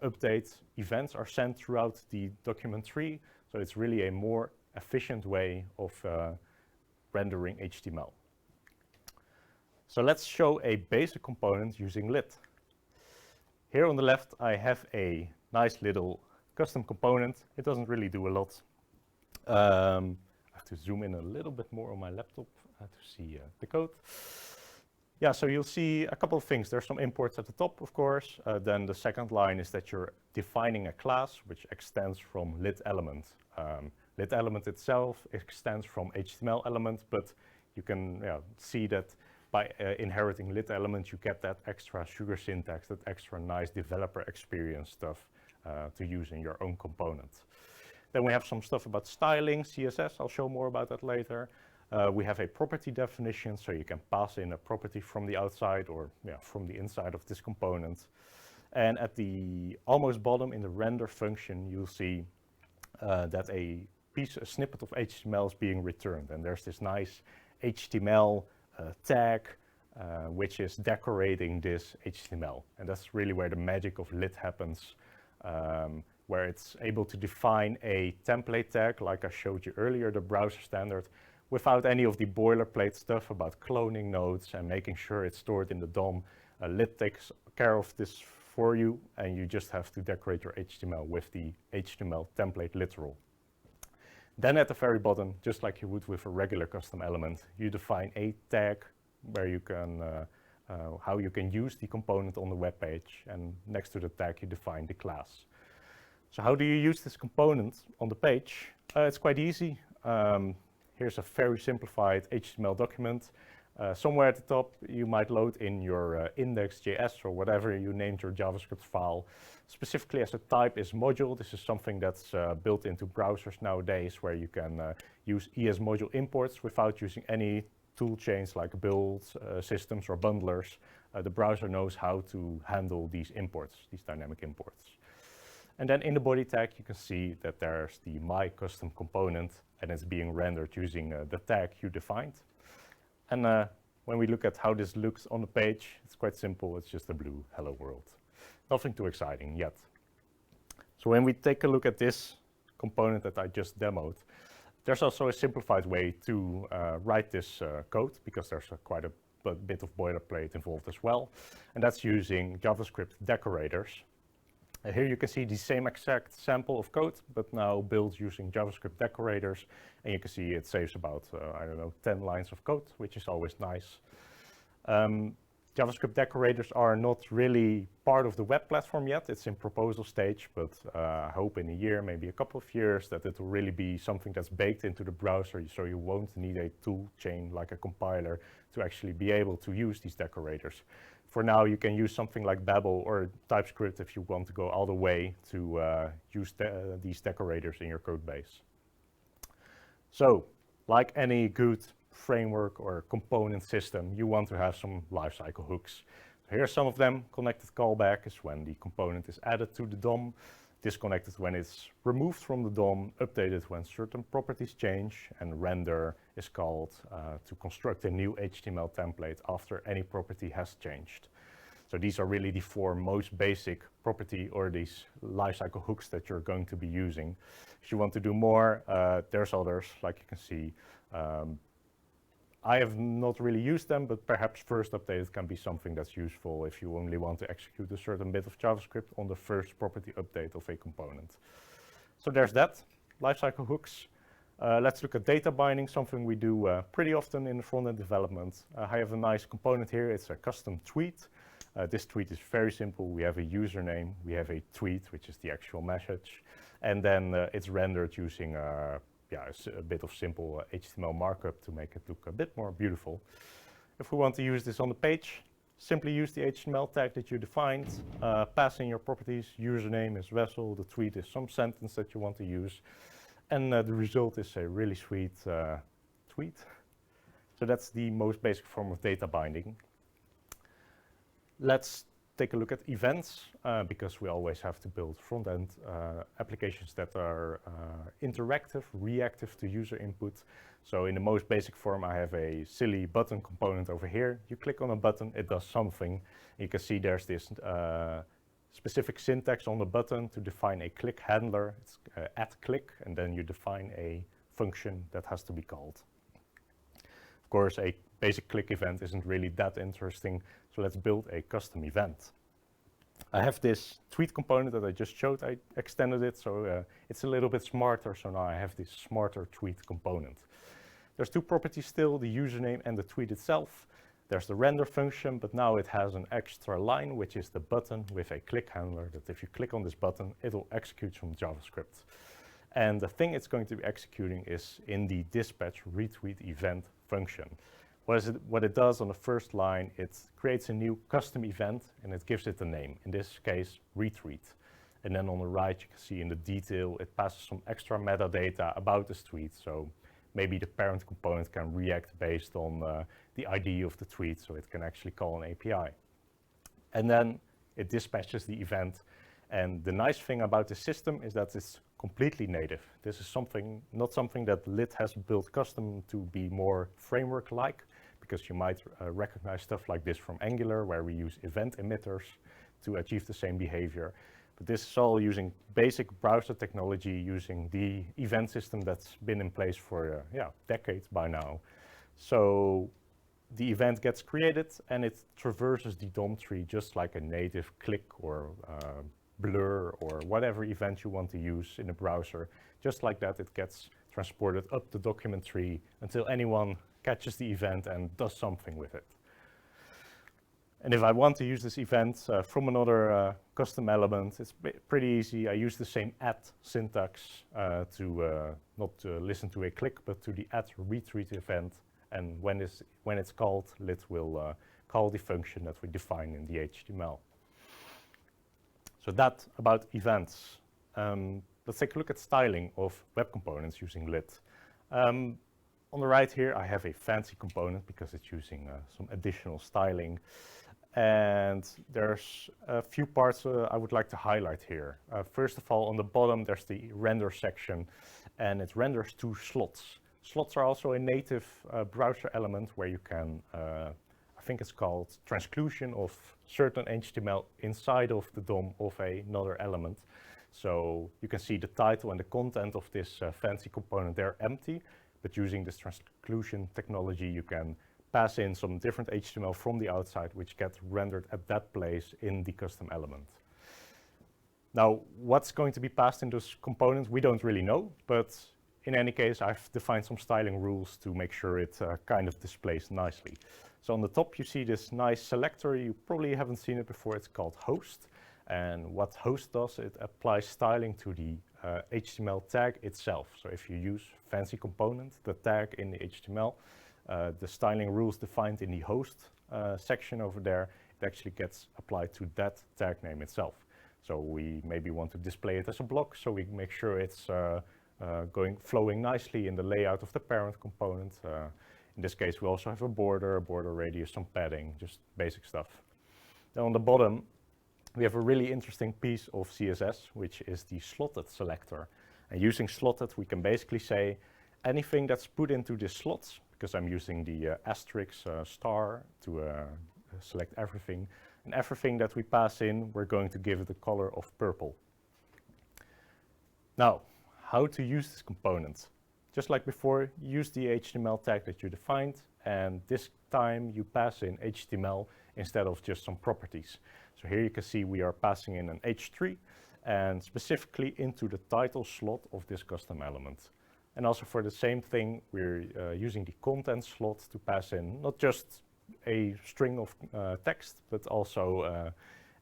update events are sent throughout the document tree. So it's really a more efficient way of rendering HTML. So let's show a basic component using lit. Here on the left, I have a nice little custom component. It doesn't really do a lot. I have to zoom in a little bit more on my laptop to see the code. Yeah, so you'll see a couple of things. There's some imports at the top, of course. Then the second line is that you're defining a class which extends from lit element. Lit element itself extends from HTML element, but you can see that by inheriting lit element, you get that extra sugar syntax, that extra nice developer experience stuff to use in your own component. Then we have some stuff about styling, CSS. I'll show more about that later. We have a property definition, so you can pass in a property from the outside or from the inside of this component. And at the almost bottom in the render function, you'll see that a snippet of HTML is being returned. And there's this nice HTML tag, which is decorating this HTML. And that's really where the magic of lit happens, where it's able to define a template tag, like I showed you earlier, the browser standard, without any of the boilerplate stuff about cloning nodes and making sure it's stored in the DOM. Lit takes care of this for you, and you just have to decorate your HTML with the HTML template literal. Then at the very bottom, just like you would with a regular custom element, you define a tag where you can, how you can use the component on the web page, and next to the tag you define the class. So how do you use this component on the page? It's quite easy. Here's a very simplified HTML document. Somewhere at the top, you might load in your index.js or whatever you named your JavaScript file. Specifically as a type is module. This is something that's built into browsers nowadays, where you can use ES module imports without using any tool chains like builds, systems or bundlers. The browser knows how to handle these imports, these dynamic imports. And then in the body tag, you can see that there's the my custom component, and it's being rendered using the tag you defined. And when we look at how this looks on the page, it's quite simple. It's just a blue hello world. Nothing too exciting yet. So when we take a look at this component that I just demoed, there's also a simplified way to write this code, because there's quite a bit of boilerplate involved as well. And that's using JavaScript decorators. Here you can see the same exact sample of code, but now built using JavaScript decorators. And you can see it saves about, 10 lines of code, which is always nice. JavaScript decorators are not really part of the web platform yet. It's in proposal stage, but I hope in a year, maybe a couple of years, that it will really be something that's baked into the browser, so you won't need a tool chain like a compiler to actually be able to use these decorators. For now, you can use something like Babel or TypeScript if you want to go all the way to use these decorators in your code base. So, like any good framework or component system, you want to have some lifecycle hooks. Here are some of them. Connected callback is when the component is added to the DOM. Disconnected when it's removed from the DOM. Updated when certain properties change. And render is called to construct a new HTML template after any property has changed. So these are really the four most basic property or these lifecycle hooks that you're going to be using. If you want to do more, there's others, like you can see. I have not really used them, but perhaps first update can be something that's useful if you only want to execute a certain bit of JavaScript on the first property update of a component. So there's that, lifecycle hooks. Let's look at data binding, something we do pretty often in the front-end development. I have a nice component here. It's a custom tweet. This tweet is very simple. We have a username, we have a tweet, which is the actual message, and then it's rendered using a bit of simple HTML markup to make it look a bit more beautiful. If we want to use this on the page, simply use the HTML tag that you defined, pass in your properties. Username is Wessel, the tweet is some sentence that you want to use, and the result is a really sweet tweet. So that's the most basic form of data binding. Let's take a look at events, because we always have to build front-end applications that are interactive, reactive to user input. So in the most basic form, I have a silly button component over here. You click on a button, it does something. You can see there's this specific syntax on the button to define a click handler. It's @click, and then you define a function that has to be called. Of course, a basic click event isn't really that interesting, so let's build a custom event. I have this tweet component that I just showed. I extended it, so it's a little bit smarter, so now I have this smarter tweet component. There's two properties still, the username and the tweet itself. There's the render function, but now it has an extra line, which is the button with a click handler, that if you click on this button, it'll execute from JavaScript. And the thing it's going to be executing is in the dispatch retweet event function. What it does on the first line, it creates a new custom event and it gives it a name, in this case, retweet. And then on the right, you can see in the detail, it passes some extra metadata about this tweet. So maybe the parent component can react based on the ID of the tweet, so it can actually call an API. And then it dispatches the event. And the nice thing about this system is that it's completely native. This is not something that Lit has built custom to be more framework-like, because you might recognize stuff like this from Angular, where we use event emitters to achieve the same behavior. But this is all using basic browser technology, using the event system that's been in place for decades by now. So the event gets created and it traverses the DOM tree just like a native click or blur or whatever event you want to use in a browser. Just like that, it gets transported up the document tree until anyone catches the event and does something with it. And if I want to use this event from another custom element, it's pretty easy. I use the same syntax to not listen to a click, but to the @retweet event. And when it's called, Lit will call the function that we define in the HTML. So that about events. Let's take a look at styling of web components using Lit. On the right here, I have a fancy component because it's using some additional styling. And there's a few parts I would like to highlight here. First of all, on the bottom, there's the render section, and it renders 2 slots. Slots are also a native browser element where you can, I think it's called transclusion of certain HTML inside of the DOM of another element. So you can see the title and the content of this fancy component, they're empty, but using this transclusion technology, you can pass in some different HTML from the outside, which gets rendered at that place in the custom element. Now, what's going to be passed in those components, we don't really know, but in any case, I've defined some styling rules to make sure it kind of displays nicely. So on the top, you see this nice selector. You probably haven't seen it before. It's called host. And what host does, it applies styling to the HTML tag itself. So if you use fancy component, the tag in the HTML, the styling rules defined in the host section over there, it actually gets applied to that tag name itself. So we maybe want to display it as a block, so we make sure it's flowing nicely in the layout of the parent component. In this case, we also have a border radius, some padding, just basic stuff. Then on the bottom, we have a really interesting piece of CSS, which is the slotted selector. And using slotted, we can basically say anything that's put into the slots, because I'm using the asterisk star to select everything. And everything that we pass in, we're going to give it the color of purple. Now, how to use this component? Just like before, use the HTML tag that you defined, and this time you pass in HTML instead of just some properties. So here you can see we are passing in an H3 and specifically into the title slot of this custom element. And also for the same thing, we're using the content slot to pass in not just a string of text, but also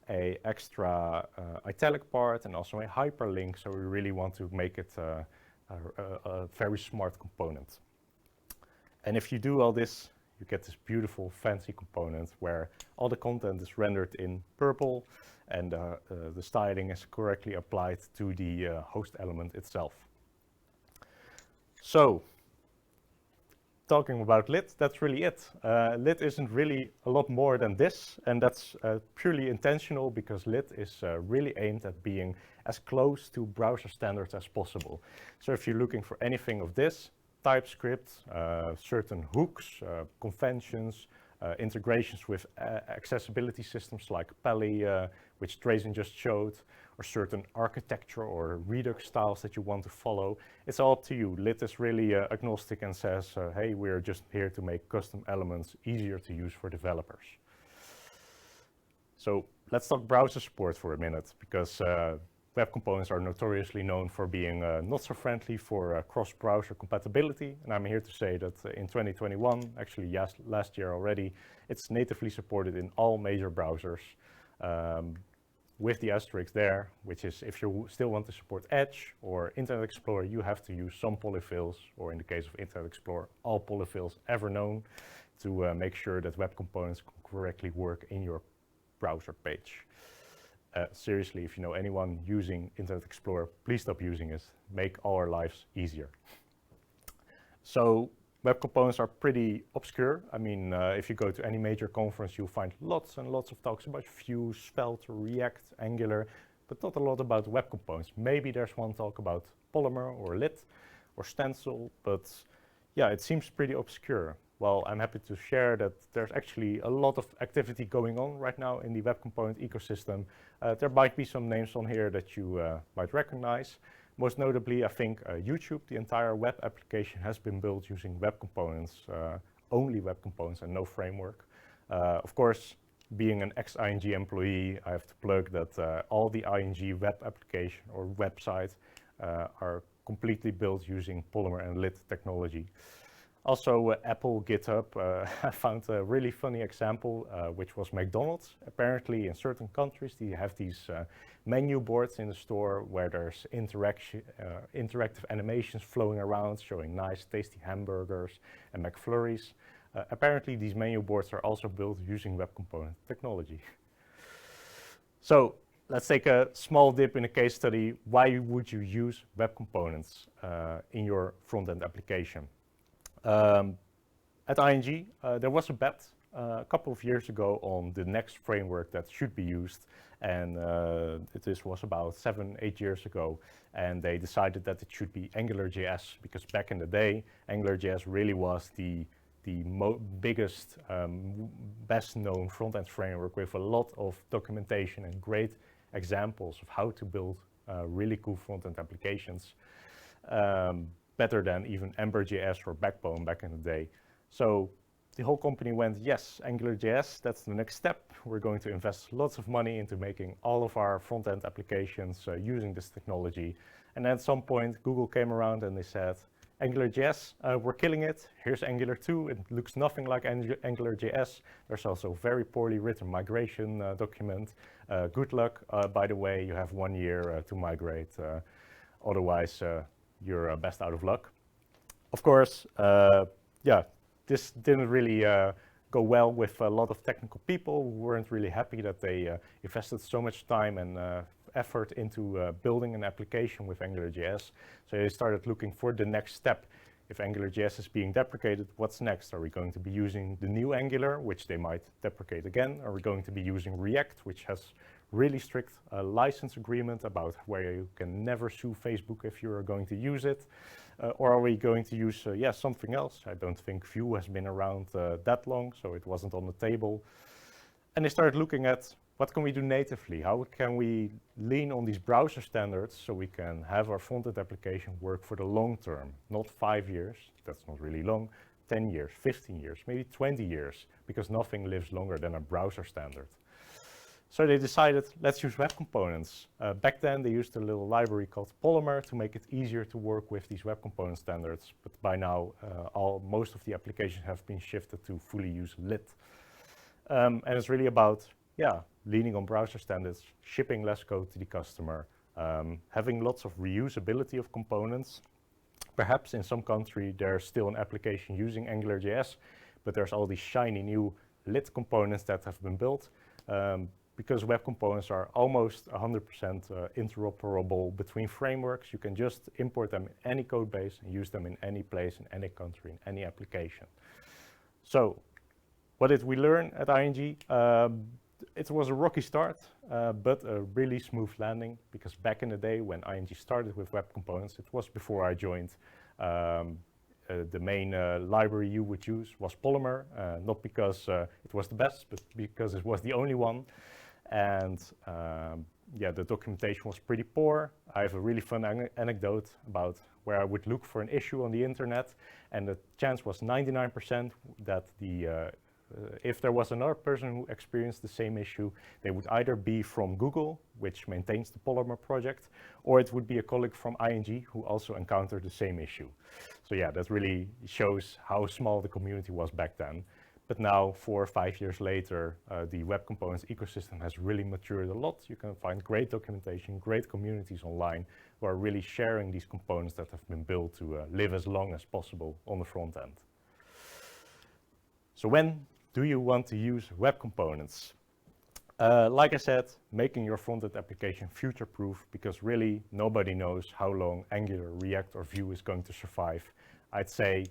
a extra italic part and also a hyperlink. So we really want to make it a very smart component. And if you do all this, you get this beautiful fancy component where all the content is rendered in purple and the styling is correctly applied to the host element itself. So, talking about lit, that's really it. Lit isn't really a lot more than this, and that's purely intentional because lit is really aimed at being as close to browser standards as possible. So if you're looking for anything of this, TypeScript, certain hooks, conventions, integrations with accessibility systems like Pally, which Drazen just showed, or certain architecture or Redux styles that you want to follow. It's all up to you. Lit is really agnostic and says, hey, we're just here to make custom elements easier to use for developers. So let's talk browser support for a minute, because web components are notoriously known for being not so friendly for cross-browser compatibility. And I'm here to say that in 2021, actually last year already, it's natively supported in all major browsers. With the asterisk there, which is if you still want to support Edge or Internet Explorer, you have to use some polyfills, or in the case of Internet Explorer, all polyfills ever known, to make sure that web components can correctly work in your browser page. Seriously, if you know anyone using Internet Explorer, please stop using it. Make all our lives easier. So web components are pretty obscure. I mean, if you go to any major conference, you'll find lots and lots of talks about Vue, Svelte, React, Angular, but not a lot about web components. Maybe there's one talk about Polymer or Lit or Stencil, but yeah, it seems pretty obscure. Well, I'm happy to share that there's actually a lot of activity going on right now in the web component ecosystem. There might be some names on here that you might recognize. Most notably, I think YouTube, the entire web application has been built using web components, only web components and no framework. Of course, being an ex-ING employee, I have to plug that all the ING web application or website are completely built using Polymer and Lit technology. Also, Apple, GitHub, I found a really funny example, which was McDonald's. Apparently, in certain countries, they have these menu boards in the store where there's interactive animations flowing around, showing nice, tasty hamburgers and McFlurries. Apparently, these menu boards are also built using web component technology. So, let's take a small dip in a case study. Why would you use web components in your front-end application? At ING, there was a bet a couple of years ago on the next framework that should be used, and this was about 7-8 years ago, and they decided that it should be AngularJS, because back in the day, AngularJS really was the biggest, best-known front-end framework with a lot of documentation and great examples of how to build really cool front-end applications. Better than even Ember.js or Backbone back in the day. So the whole company went, yes, AngularJS, that's the next step. We're going to invest lots of money into making all of our front-end applications using this technology. And at some point, Google came around and they said, AngularJS, we're killing it. Here's Angular 2. It looks nothing like AngularJS. There's also a very poorly written migration document. Good luck. By the way, you have 1 year to migrate. Otherwise, you're best out of luck. Of course, yeah, this didn't really go well with a lot of technical people who weren't really happy that they invested so much time and effort into building an application with AngularJS. So they started looking for the next step. If AngularJS is being deprecated, what's next? Are we going to be using the new Angular, which they might deprecate again? Are we going to be using React, which has really strict license agreement about where you can never sue Facebook if you are going to use it? Or are we going to use something else? I don't think Vue has been around that long, so it wasn't on the table. And they started looking at what can we do natively? How can we lean on these browser standards so we can have our front-end application work for the long term? Not 5 years, that's not really long, 10 years, 15 years, maybe 20 years, because nothing lives longer than a browser standard. So they decided, let's use web components. Back then, they used a little library called Polymer to make it easier to work with these web component standards. But by now, most of the applications have been shifted to fully use Lit. And it's really about, leaning on browser standards, shipping less code to the customer, having lots of reusability of components. Perhaps in some country there's still an application using AngularJS, but there's all these shiny new lit components that have been built. Because web components are almost 100% interoperable between frameworks, you can just import them in any code base and use them in any place, in any country, in any application. So, what did we learn at ING? It was a rocky start, but a really smooth landing, because back in the day when ING started with web components, it was before I joined. The main library you would use was Polymer, not because it was the best, but because it was the only one. And the documentation was pretty poor. I have a really fun anecdote about where I would look for an issue on the internet, and the chance was 99% that if there was another person who experienced the same issue, they would either be from Google, which maintains the Polymer project, or it would be a colleague from ING who also encountered the same issue. So that really shows how small the community was back then. But now, 4 or 5 years later, the web components ecosystem has really matured a lot. You can find great documentation, great communities online who are really sharing these components that have been built to live as long as possible on the front end. So when do you want to use web components? Like I said, making your front-end application future-proof, because really nobody knows how long Angular, React, or Vue is going to survive. I'd say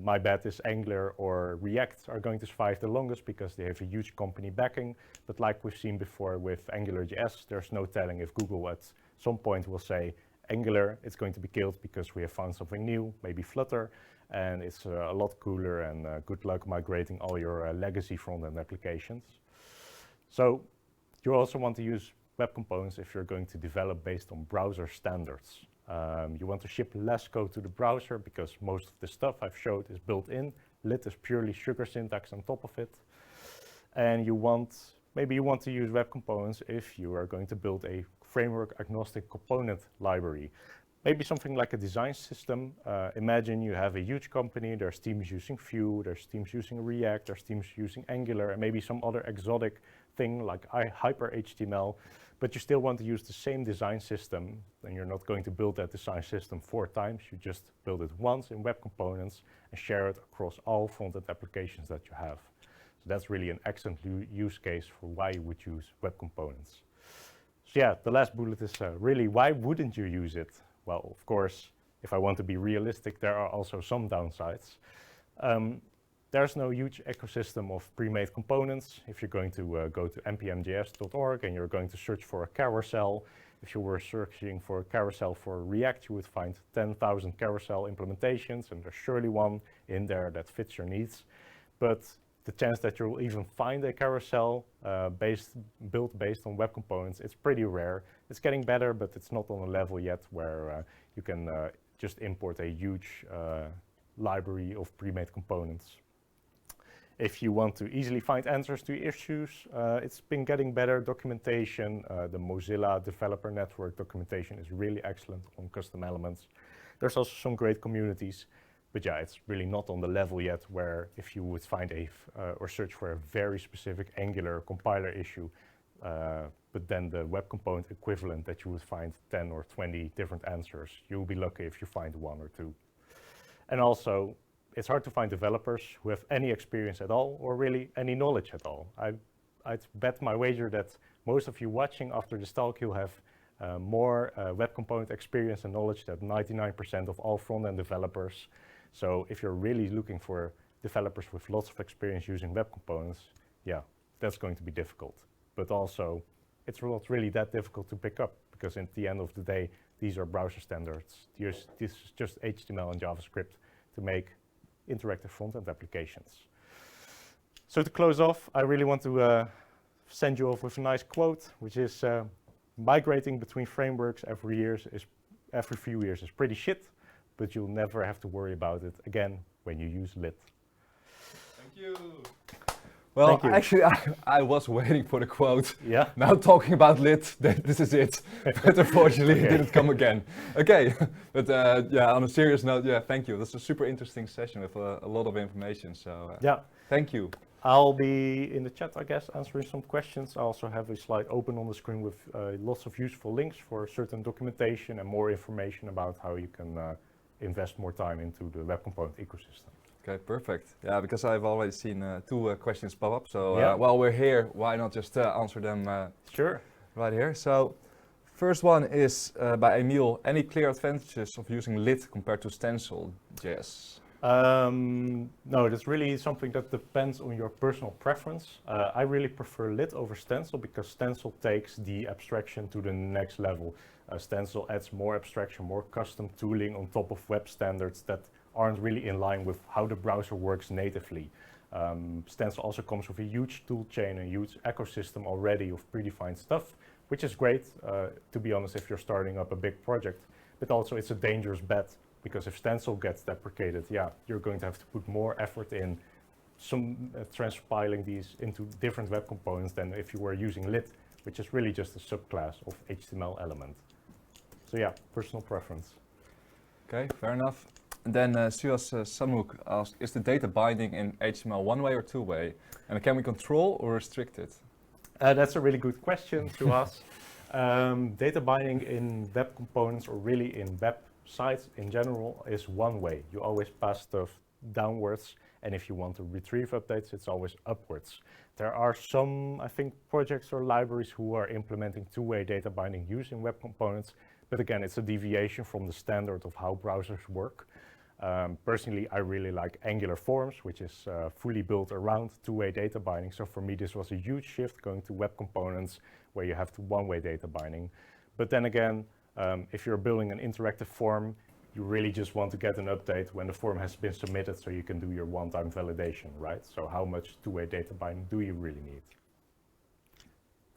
my bet is Angular or React are going to survive the longest because they have a huge company backing. But like we've seen before with AngularJS, there's no telling if Google at some point will say, Angular, it's going to be killed because we have found something new, maybe Flutter, and it's a lot cooler, and good luck migrating all your legacy front-end applications. So you also want to use web components if you're going to develop based on browser standards. You want to ship less code to the browser because most of the stuff I've showed is built in. Lit is purely sugar syntax on top of it. And maybe you want to use web components if you are going to build a framework agnostic component library. Maybe something like a design system. Imagine you have a huge company, there's teams using Vue, there's teams using React, there's teams using Angular, and maybe some other exotic thing like hyper HTML, but you still want to use the same design system. Then you're not going to build that design system 4 times, you just build it once in web components and share it across all front-end applications that you have. So that's really an excellent use case for why you would use web components. So the last bullet is really, why wouldn't you use it? Well, of course, if I want to be realistic, there are also some downsides. There's no huge ecosystem of pre-made components. If you're going to go to npmjs.org and you're going to search for a carousel, if you were searching for a carousel for React, you would find 10,000 carousel implementations, and there's surely one in there that fits your needs. But the chance that you'll even find a carousel built based on web components, it's pretty rare. It's getting better, but it's not on a level yet where you can just import a huge library of pre-made components. If you want to easily find answers to issues, it's been getting better. Documentation, the Mozilla Developer Network documentation is really excellent on custom elements. There's also some great communities. But it's really not on the level yet where if you would find or search for a very specific Angular compiler issue, but then the web component equivalent that you would find 10 or 20 different answers, you'll be lucky if you find 1 or 2. And also, it's hard to find developers who have any experience at all, or really any knowledge at all. I'd bet my wager that most of you watching after this talk, you'll have more web component experience and knowledge than 99% of all front-end developers. So if you're really looking for developers with lots of experience using web components, that's going to be difficult. But also, it's not really that difficult to pick up, because at the end of the day, these are browser standards. This is just HTML and JavaScript to make interactive front-end applications. So to close off, I really want to send you off with a nice quote, which is migrating between frameworks every few years is pretty shit, but you'll never have to worry about it again when you use lit. Thank you. Well, Thank you. Actually, I was waiting for the quote. Yeah. Now talking about lit, this is it. But unfortunately, it didn't come again. Okay, but on a serious note, thank you. That's a super interesting session with a lot of information. So thank you. I'll be in the chat, I guess, answering some questions. I also have a slide open on the screen with lots of useful links for certain documentation and more information about how you can invest more time into the web component ecosystem. Okay, perfect. Yeah, because I've already seen two questions pop up. So Yeah. while we're here, why not just answer them Sure. right here? So first one is by Emil. Any clear advantages of using lit compared to stencil.js? No, that's really something that depends on your personal preference. I really prefer lit over stencil because stencil takes the abstraction to the next level. Stencil adds more abstraction, more custom tooling on top of web standards that aren't really in line with how the browser works natively. Stencil also comes with a huge tool chain, a huge ecosystem already of predefined stuff, which is great, to be honest, if you're starting up a big project. But also it's a dangerous bet, because if stencil gets deprecated, yeah, you're going to have to put more effort in transpiling these into different web components than if you were using lit, which is really just a subclass of HTML element. So yeah, personal preference. Okay, fair enough. And then Suas Samuk asked, is the data binding in HTML one-way or two-way? And can we control or restrict it? That's a really good question to us. Data binding in web components, or really in web sites in general, is one way. You always pass stuff downwards, and if you want to retrieve updates, it's always upwards. There are some, I think, projects or libraries who are implementing two-way data binding using web components, but again, it's a deviation from the standard of how browsers work. Personally, I really like Angular Forms, which is fully built around two-way data binding. So for me, this was a huge shift going to web components where you have one-way data binding. But then again, if you're building an interactive form, you really just want to get an update when the form has been submitted so you can do your one-time validation, right? So how much two-way data binding do you really need?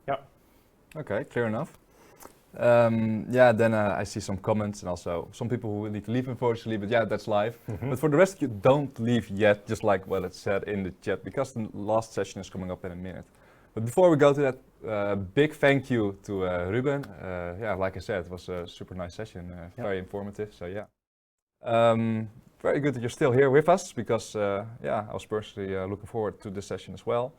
Yeah. Okay, clear enough. Yeah, then I see some comments and also some people who need to leave unfortunately, but yeah, that's live. But for the rest of you, don't leave yet, just like what it said in the chat, because the last session is coming up in a minute. But before we go to that, big thank you to Ruben. Yeah, like I said, it was a super nice session, very informative, so yeah. Very good that you're still here with us, because yeah, I was personally looking forward to this session as well.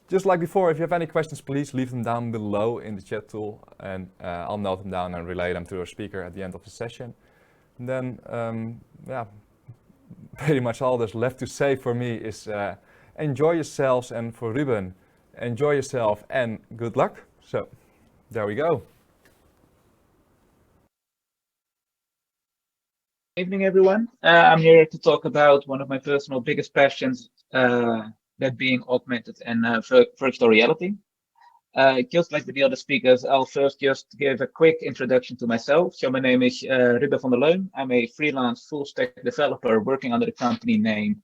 Just like before, if you have any questions, please leave them down below in the chat tool, and I'll note them down and relay them to our speaker at the end of the session. And then, yeah, pretty much all there's left to say for me is enjoy yourselves, and for Ruben, enjoy yourself and good luck. So, there we go. Good evening, everyone. I'm here to talk about one of my personal biggest passions, that being augmented and virtual reality. Just like with the other speakers, I'll first just give a quick introduction to myself. So my name is Ruben van der Leun. I'm a freelance full-stack developer working under the company name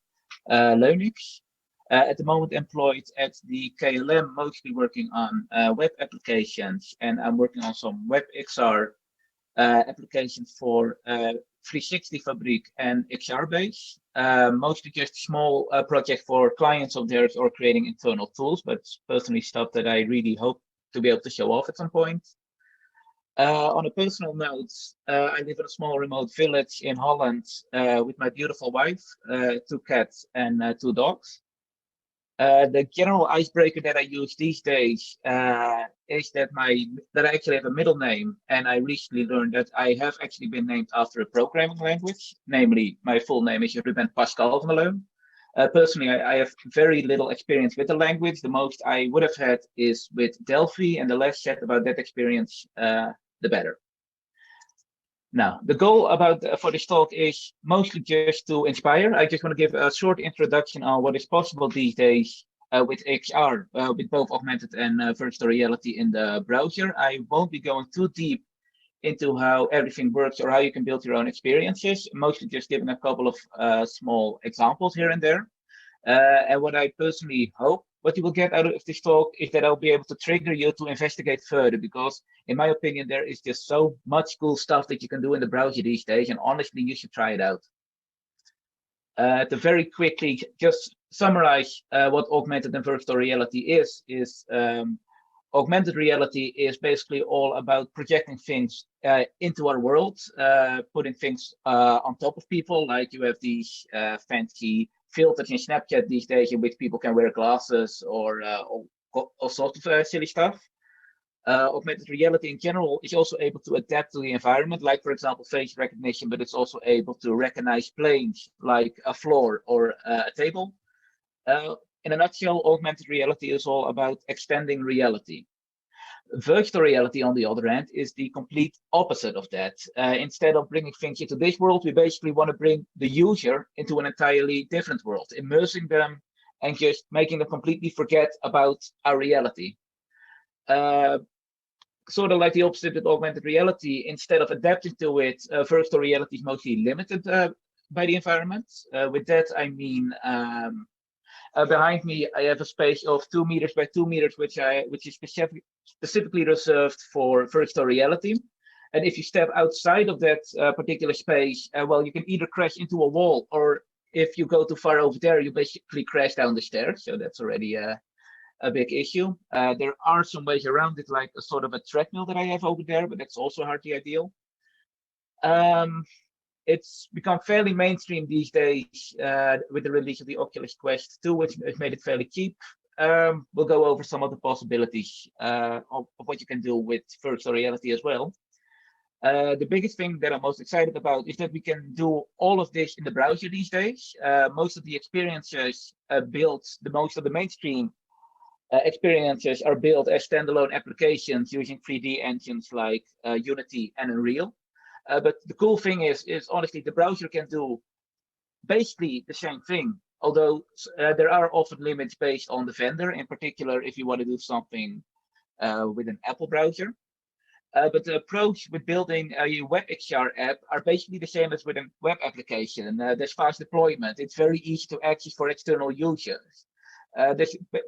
Leun. At the moment employed at the KLM, mostly working on web applications, and I'm working on some WebXR applications for 360 Fabric and XRBase. Mostly just small project for clients of theirs or creating internal tools, but personally stuff that I really hope to be able to show off at some point. On a personal note, I live in a small remote village in Holland with my beautiful wife, 2 cats and 2 dogs. The general icebreaker that I use these days is that I actually have a middle name, and I recently learned that I have actually been named after a programming language. Namely, my full name is Ruben Pascal van der Leun. Personally, I have very little experience with the language. The most I would have had is with Delphi, and the less said about that experience, the better. Now, the goal for this talk is mostly just to inspire. I just want to give a short introduction on what is possible these days with XR, with both augmented and virtual reality in the browser. I won't be going too deep into how everything works or how you can build your own experiences, mostly just giving a couple of small examples here and there. And what I personally hope what you will get out of this talk is that I'll be able to trigger you to investigate further, because in my opinion, there is just so much cool stuff that you can do in the browser these days, and honestly, you should try it out. To very quickly just summarize what augmented and virtual reality is augmented reality is basically all about projecting things into our world, putting things on top of people, like you have these fancy filters in Snapchat these days in which people can wear glasses or all sorts of silly stuff. Augmented reality in general is also able to adapt to the environment, like for example face recognition, but it's also able to recognize planes like a floor or a table. In a nutshell, augmented reality is all about extending reality. Virtual reality, on the other hand, is the complete opposite of that. Instead of bringing things into this world, we basically want to bring the user into an entirely different world, immersing them and just making them completely forget about our reality. Sort of like the opposite with augmented reality, instead of adapting to it, virtual reality is mostly limited by the environment. With that, I mean, behind me, I have a space of 2 meters by 2 meters, which is specifically reserved for virtual reality. And if you step outside of that particular space, well, you can either crash into a wall, or if you go too far over there, you basically crash down the stairs. So that's already a big issue. There are some ways around it, like a sort of a treadmill that I have over there, but that's also hardly ideal. It's become fairly mainstream these days with the release of the Oculus Quest 2, which has made it fairly cheap. We'll go over some of the possibilities of what you can do with virtual reality as well. The biggest thing that I'm most excited about is that we can do all of this in the browser these days. Most of the experiences built, most of the mainstream experiences are built as standalone applications using 3D engines like Unity and Unreal. But the cool thing is honestly, the browser can do basically the same thing, although there are often limits based on the vendor, in particular if you want to do something with an Apple browser. But the approach with building a WebXR app are basically the same as with a web application. There's fast deployment. It's very easy to access for external users.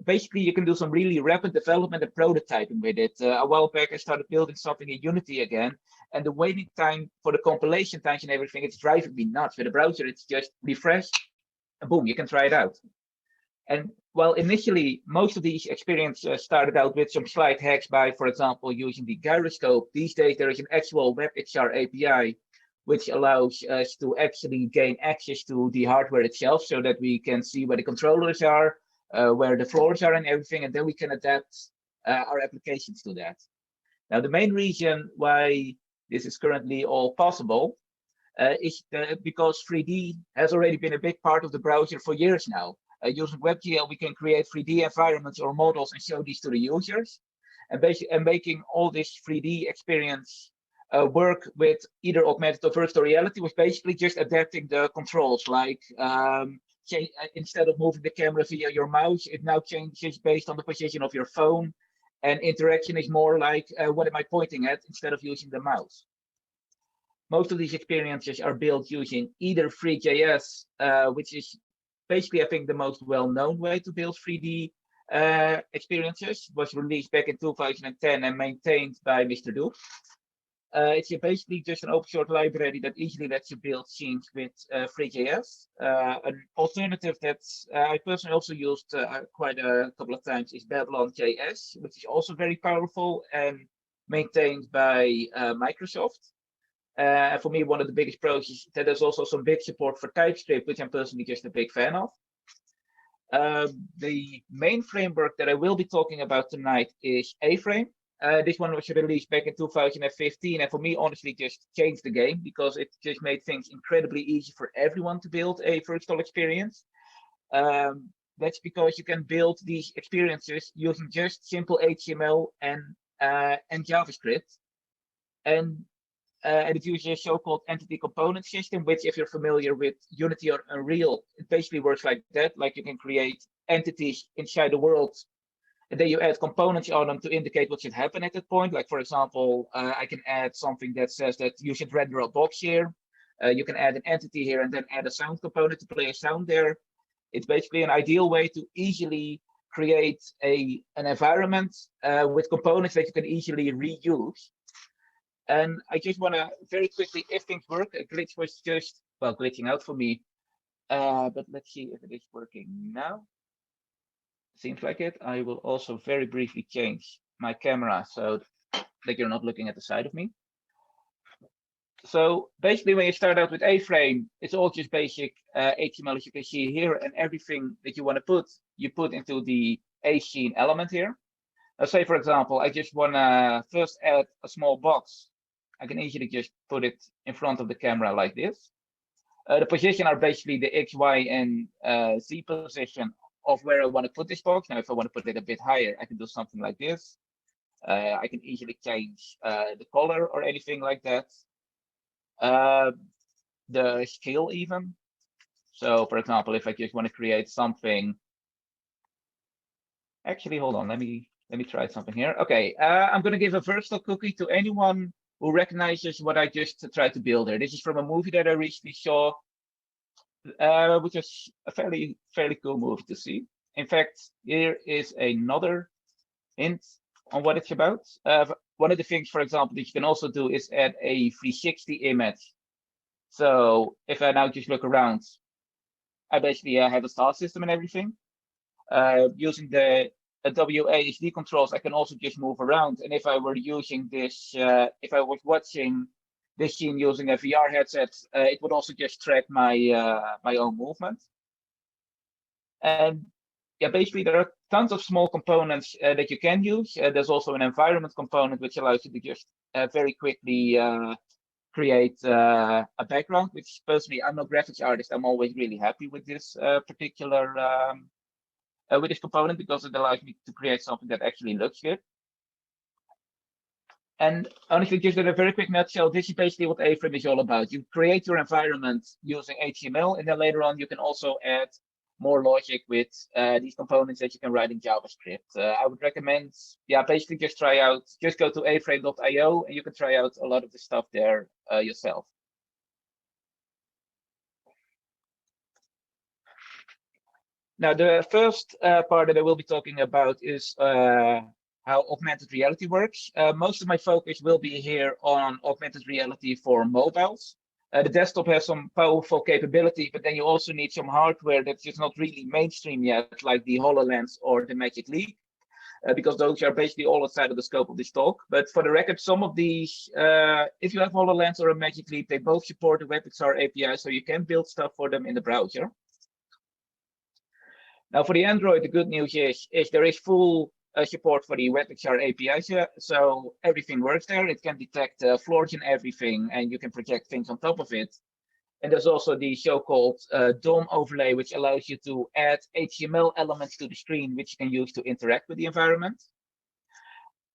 Basically, you can do some really rapid development and prototyping with it. A while back, I started building something in Unity again, and the waiting time for the compilation times and everything, it's driving me nuts. With a browser, it's just refresh, and boom, you can try it out. And while initially, most of these experiences started out with some slight hacks by, for example, using the gyroscope, these days there is an actual WebXR API, which allows us to actually gain access to the hardware itself so that we can see where the controllers are, where the floors are and everything, and then we can adapt our applications to that. Now, the main reason why this is currently all possible is because 3D has already been a big part of the browser for years now. Using WebGL, we can create 3D environments or models and show these to the users. And making all this 3D experience work with either augmented or virtual reality was basically just adapting the controls, like instead of moving the camera via your mouse, it now changes based on the position of your phone, and interaction is more like what am I pointing at instead of using the mouse. Most of these experiences are built using either Free.js, which is basically, I think, the most well-known way to build 3D experiences. It was released back in 2010 and maintained by Mr. Do. It's basically just an open source library that easily lets you build scenes with Free.js. An alternative that I personally also used quite a couple of times is Babylon.js, which is also very powerful and maintained by Microsoft. For me, one of the biggest pros is that there's also some big support for TypeScript, which I'm personally just a big fan of. The main framework that I will be talking about tonight is A-Frame. This one was released back in 2015, and for me, honestly, just changed the game because it just made things incredibly easy for everyone to build a virtual experience. That's because you can build these experiences using just simple HTML and JavaScript. And it uses a so-called entity component system, which, if you're familiar with Unity or Unreal, it basically works like that. Like you can create entities inside the world, and then you add components on them to indicate what should happen at that point. Like, for example, I can add something that says that you should render a box here. You can add an entity here and then add a sound component to play a sound there. It's basically an ideal way to easily create an environment with components that you can easily reuse. And I just want to very quickly, if things work, a glitch was just, well, glitching out for me. But let's see if it is working now. Seems like it. I will also very briefly change my camera so that you're not looking at the side of me. So basically, when you start out with A-frame, it's all just basic HTML, as you can see here, and everything that you want to put, you put into the A-scene element here. Let's say, for example, I just want to first add a small box. I can easily just put it in front of the camera like this. The position are basically the X, Y, and Z position of where I want to put this box. Now, if I want to put it a bit higher, I can do something like this. I can easily change the color or anything like that. The scale even. So, for example, if I just want to create something. Actually, hold on. Let me try something here. Okay, I'm going to give a versatile cookie to anyone who recognizes what I just tried to build here. This is from a movie that I recently saw, which is a fairly cool movie to see. In fact, here is another hint on what it's about. One of the things, for example, that you can also do is add a 360 image. So if I now just look around, I basically have a star system and everything. Using the WASD controls, I can also just move around. And if I were using this, if I was watching this scene using a VR headset, it would also just track my my own movement. And yeah, basically there are tons of small components that you can use. There's also an environment component which allows you to just very quickly create a background. Which personally, I'm no graphics artist. I'm always really happy with this particular with this component because it allows me to create something that actually looks good. And honestly, just in a very quick nutshell, this is basically what A-frame is all about. You create your environment using HTML, and then later on you can also add more logic with these components that you can write in JavaScript. I would recommend, yeah, basically just go to aframe.io, and you can try out a lot of the stuff there yourself. Now, the first part that I will be talking about is how augmented reality works. Most of my focus will be here on augmented reality for mobiles. The desktop has some powerful capability, but then you also need some hardware that's just not really mainstream yet, like the HoloLens or the Magic Leap, because those are basically all outside of the scope of this talk. But for the record, some of these, if you have HoloLens or a Magic Leap, they both support the WebXR API, so you can build stuff for them in the browser. Now, for the Android, the good news is there is full support for the WebXR API, so everything works there. It can detect floors and everything, and you can project things on top of it. And there's also the so-called DOM overlay, which allows you to add HTML elements to the screen, which you can use to interact with the environment.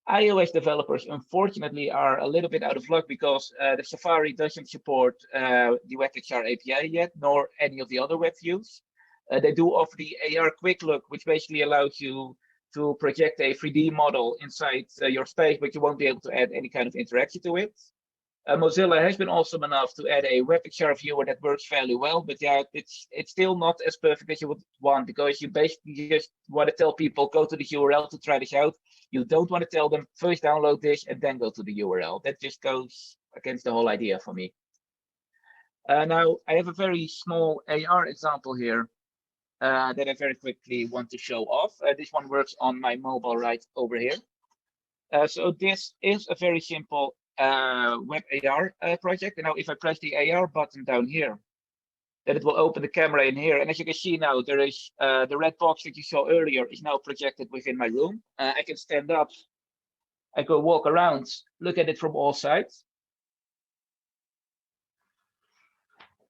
iOS developers, unfortunately, are a little bit out of luck because the Safari doesn't support the WebXR API yet, nor any of the other web views. They do offer the AR Quick Look, which basically allows you to project a 3D model inside your space, but you won't be able to add any kind of interaction to it. Mozilla has been awesome enough to add a WebXR viewer that works fairly well, but yeah, it's still not as perfect as you would want because you basically just want to tell people go to the URL to try this out. You don't want to tell them first download this and then go to the URL. That just goes against the whole idea for me. Now, I have a very small AR example here that I very quickly want to show off. This one works on my mobile right over here. So this is a very simple web AR project. And now if I press the AR button down here, then it will open the camera in here. And as you can see now, there is the red box that you saw earlier is now projected within my room. I can stand up, I go walk around, look at it from all sides.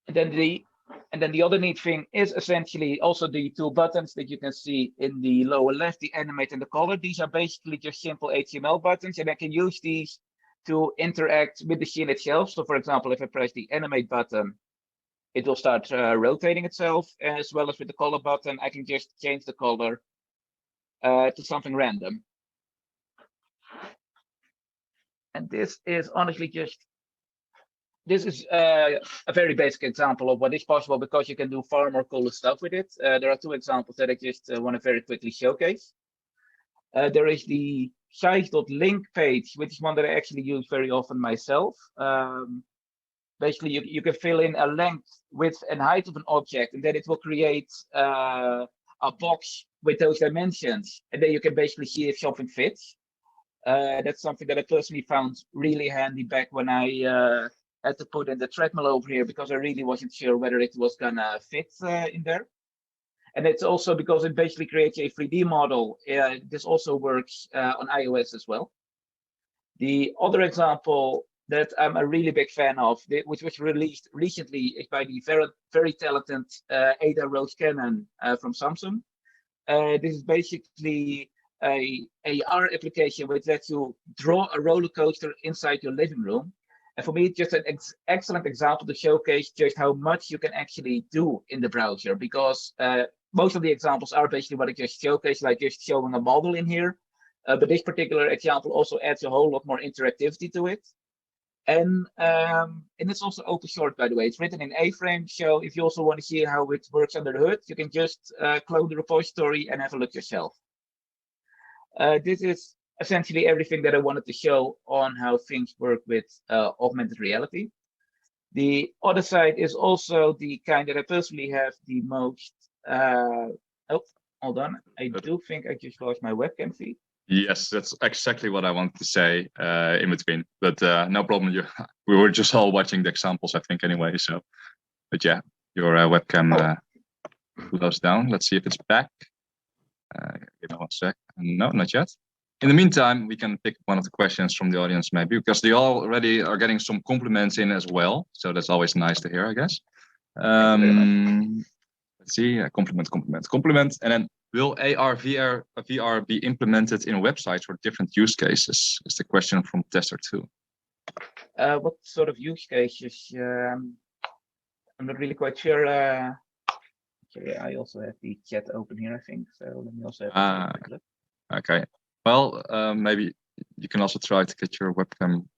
And then the other neat thing is essentially also the two buttons that you can see in the lower left, the animate and the color. These are basically just simple HTML buttons, and I can use these to interact with the scene itself. So for example, if I press the animate button, it will start rotating itself, as well as with the color button, I can just change the color to something random. And this is honestly this is a very basic example of what is possible because you can do far more cool stuff with it. There are two examples that I just want to very quickly showcase. There is the size.link page, which is one that I actually use very often myself. Basically, you can fill in a length, width, and height of an object, and then it will create a box with those dimensions. And then you can basically see if something fits. That's something that I personally found really handy back when I had to put in the treadmill over here because I really wasn't sure whether it was gonna fit in there. And it's also because it basically creates a 3D model. This also works on iOS as well. The other example that I'm a really big fan of, which was released recently, is by the very talented Ada Rose Cannon from Samsung. This is basically a AR application which lets you draw a roller coaster inside your living room. And for me, it's just an excellent example to showcase just how much you can actually do in the browser, because most of the examples are basically what I just showcased, like just showing a model in here. But this particular example also adds a whole lot more interactivity to it. And it's also open source, by the way. It's written in A-frame, so if you also want to see how it works under the hood, you can just clone the repository and have a look yourself. This is essentially everything that I wanted to show on how things work with augmented reality. The other side is also the kind that I personally have the most. Oh, hold on. I do think I just lost my webcam feed. Yes, that's exactly what I wanted to say in between, but no problem. We were just all watching the examples, I think, anyway. So, but yeah, your webcam closed down. Let's see if it's back. Give me 1 sec. No, not yet. In the meantime, we can pick one of the questions from the audience, maybe, because they already are getting some compliments in as well. So that's always nice to hear, I guess. Let's see, compliment, and then. Will AR, VR be implemented in websites for different use cases? Is the question from Tester 2. What sort of use cases? I'm not really quite sure. Actually, I also have the chat open here, I think. So let me also have a look. Okay. Well, maybe you can also try to get your webcam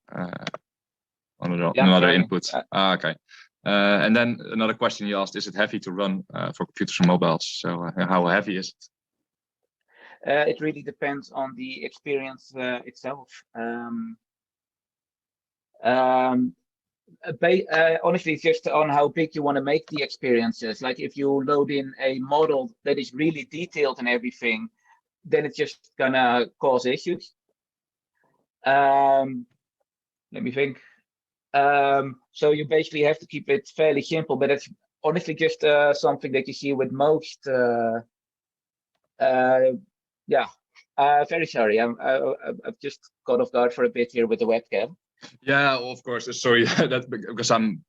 on another input. Okay. And then another question you asked, is it heavy to run for computers and mobiles? So how heavy is it? It really depends on the experience itself. Honestly, just on how big you want to make the experiences. Like if you load in a model that is really detailed and everything, then it's just gonna cause issues. Let me think. So you basically have to keep it fairly simple, but it's honestly just something that you see with most. Very sorry. I've just got off guard for a bit here with the webcam. Yeah, of course. Sorry, that because I'm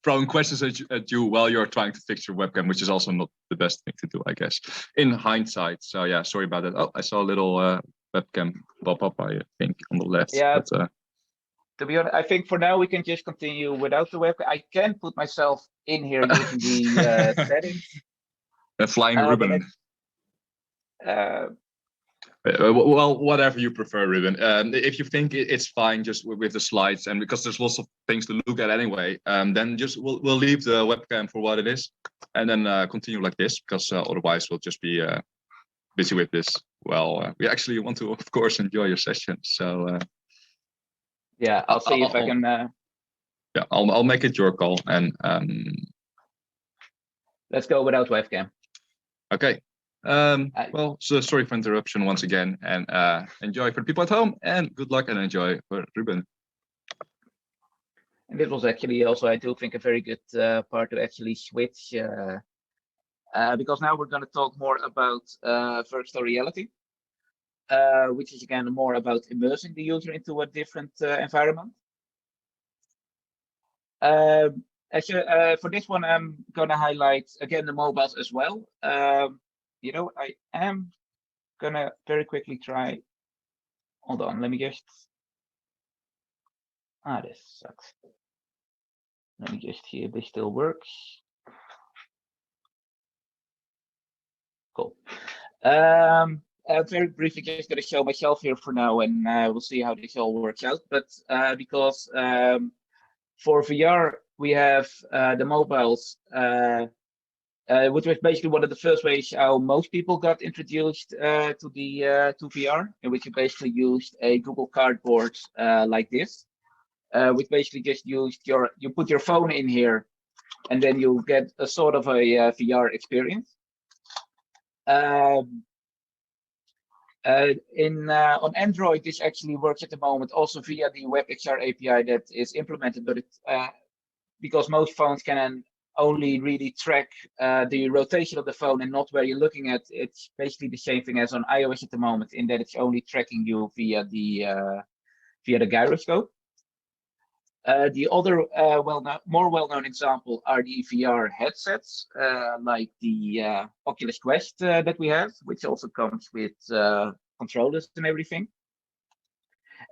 throwing questions at you while you're trying to fix your webcam, which is also not the best thing to do, I guess, in hindsight. So yeah, sorry about that. Oh, I saw a little webcam pop up, I think, on the left. Yeah. But, to be honest, I think for now we can just continue without the webcam. I can put myself in here using the settings. The flying Ruben. Well, whatever you prefer, Ruben. If you think it's fine just with the slides, and because there's lots of things to look at anyway, then just we'll leave the webcam for what it is, and then continue like this, because otherwise we'll just be busy with this. Well, we actually want to, of course, enjoy your session. So. Yeah, I'll see if I can. Yeah, I'll make it your call, and let's go without webcam. Okay. Well, so sorry for interruption once again, and enjoy for the people at home, and good luck and enjoy for Ruben. And this was actually also, I do think, a very good part to actually switch, because now we're going to talk more about virtual reality. Which is again more about immersing the user into a different environment. Actually, for this one, I'm going to highlight again the mobiles as well. You know, I am going to very quickly try. Hold on, let me just. This sucks. Let me just see if this still works. Cool. Very briefly, just going to show myself here for now, and we'll see how this all works out. But because for VR, we have the mobiles, which was basically one of the first ways how most people got introduced to VR, in which you basically used a Google Cardboard like this, which basically just used you put your phone in here, and then you get a sort of a VR experience. On Android, this actually works at the moment also via the WebXR API that is implemented, but because most phones can only really track the rotation of the phone and not where you're looking at, it's basically the same thing as on iOS at the moment, in that it's only tracking you via the gyroscope. The other more well-known example are the VR headsets, like the Oculus Quest that we have, which also comes with controllers and everything.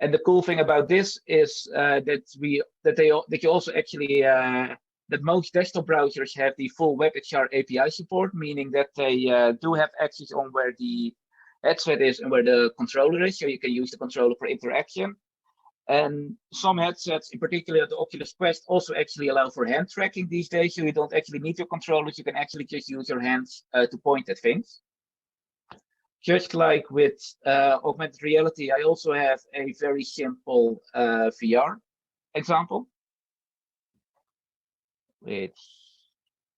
And the cool thing about this is that you also actually that most desktop browsers have the full WebXR API support, meaning that they do have access on where the headset is and where the controller is, so you can use the controller for interaction. And some headsets, in particular the Oculus Quest, also actually allow for hand tracking these days, so you don't actually need your controllers, you can actually just use your hands to point at things. Just like with augmented reality, I also have a very simple VR example, which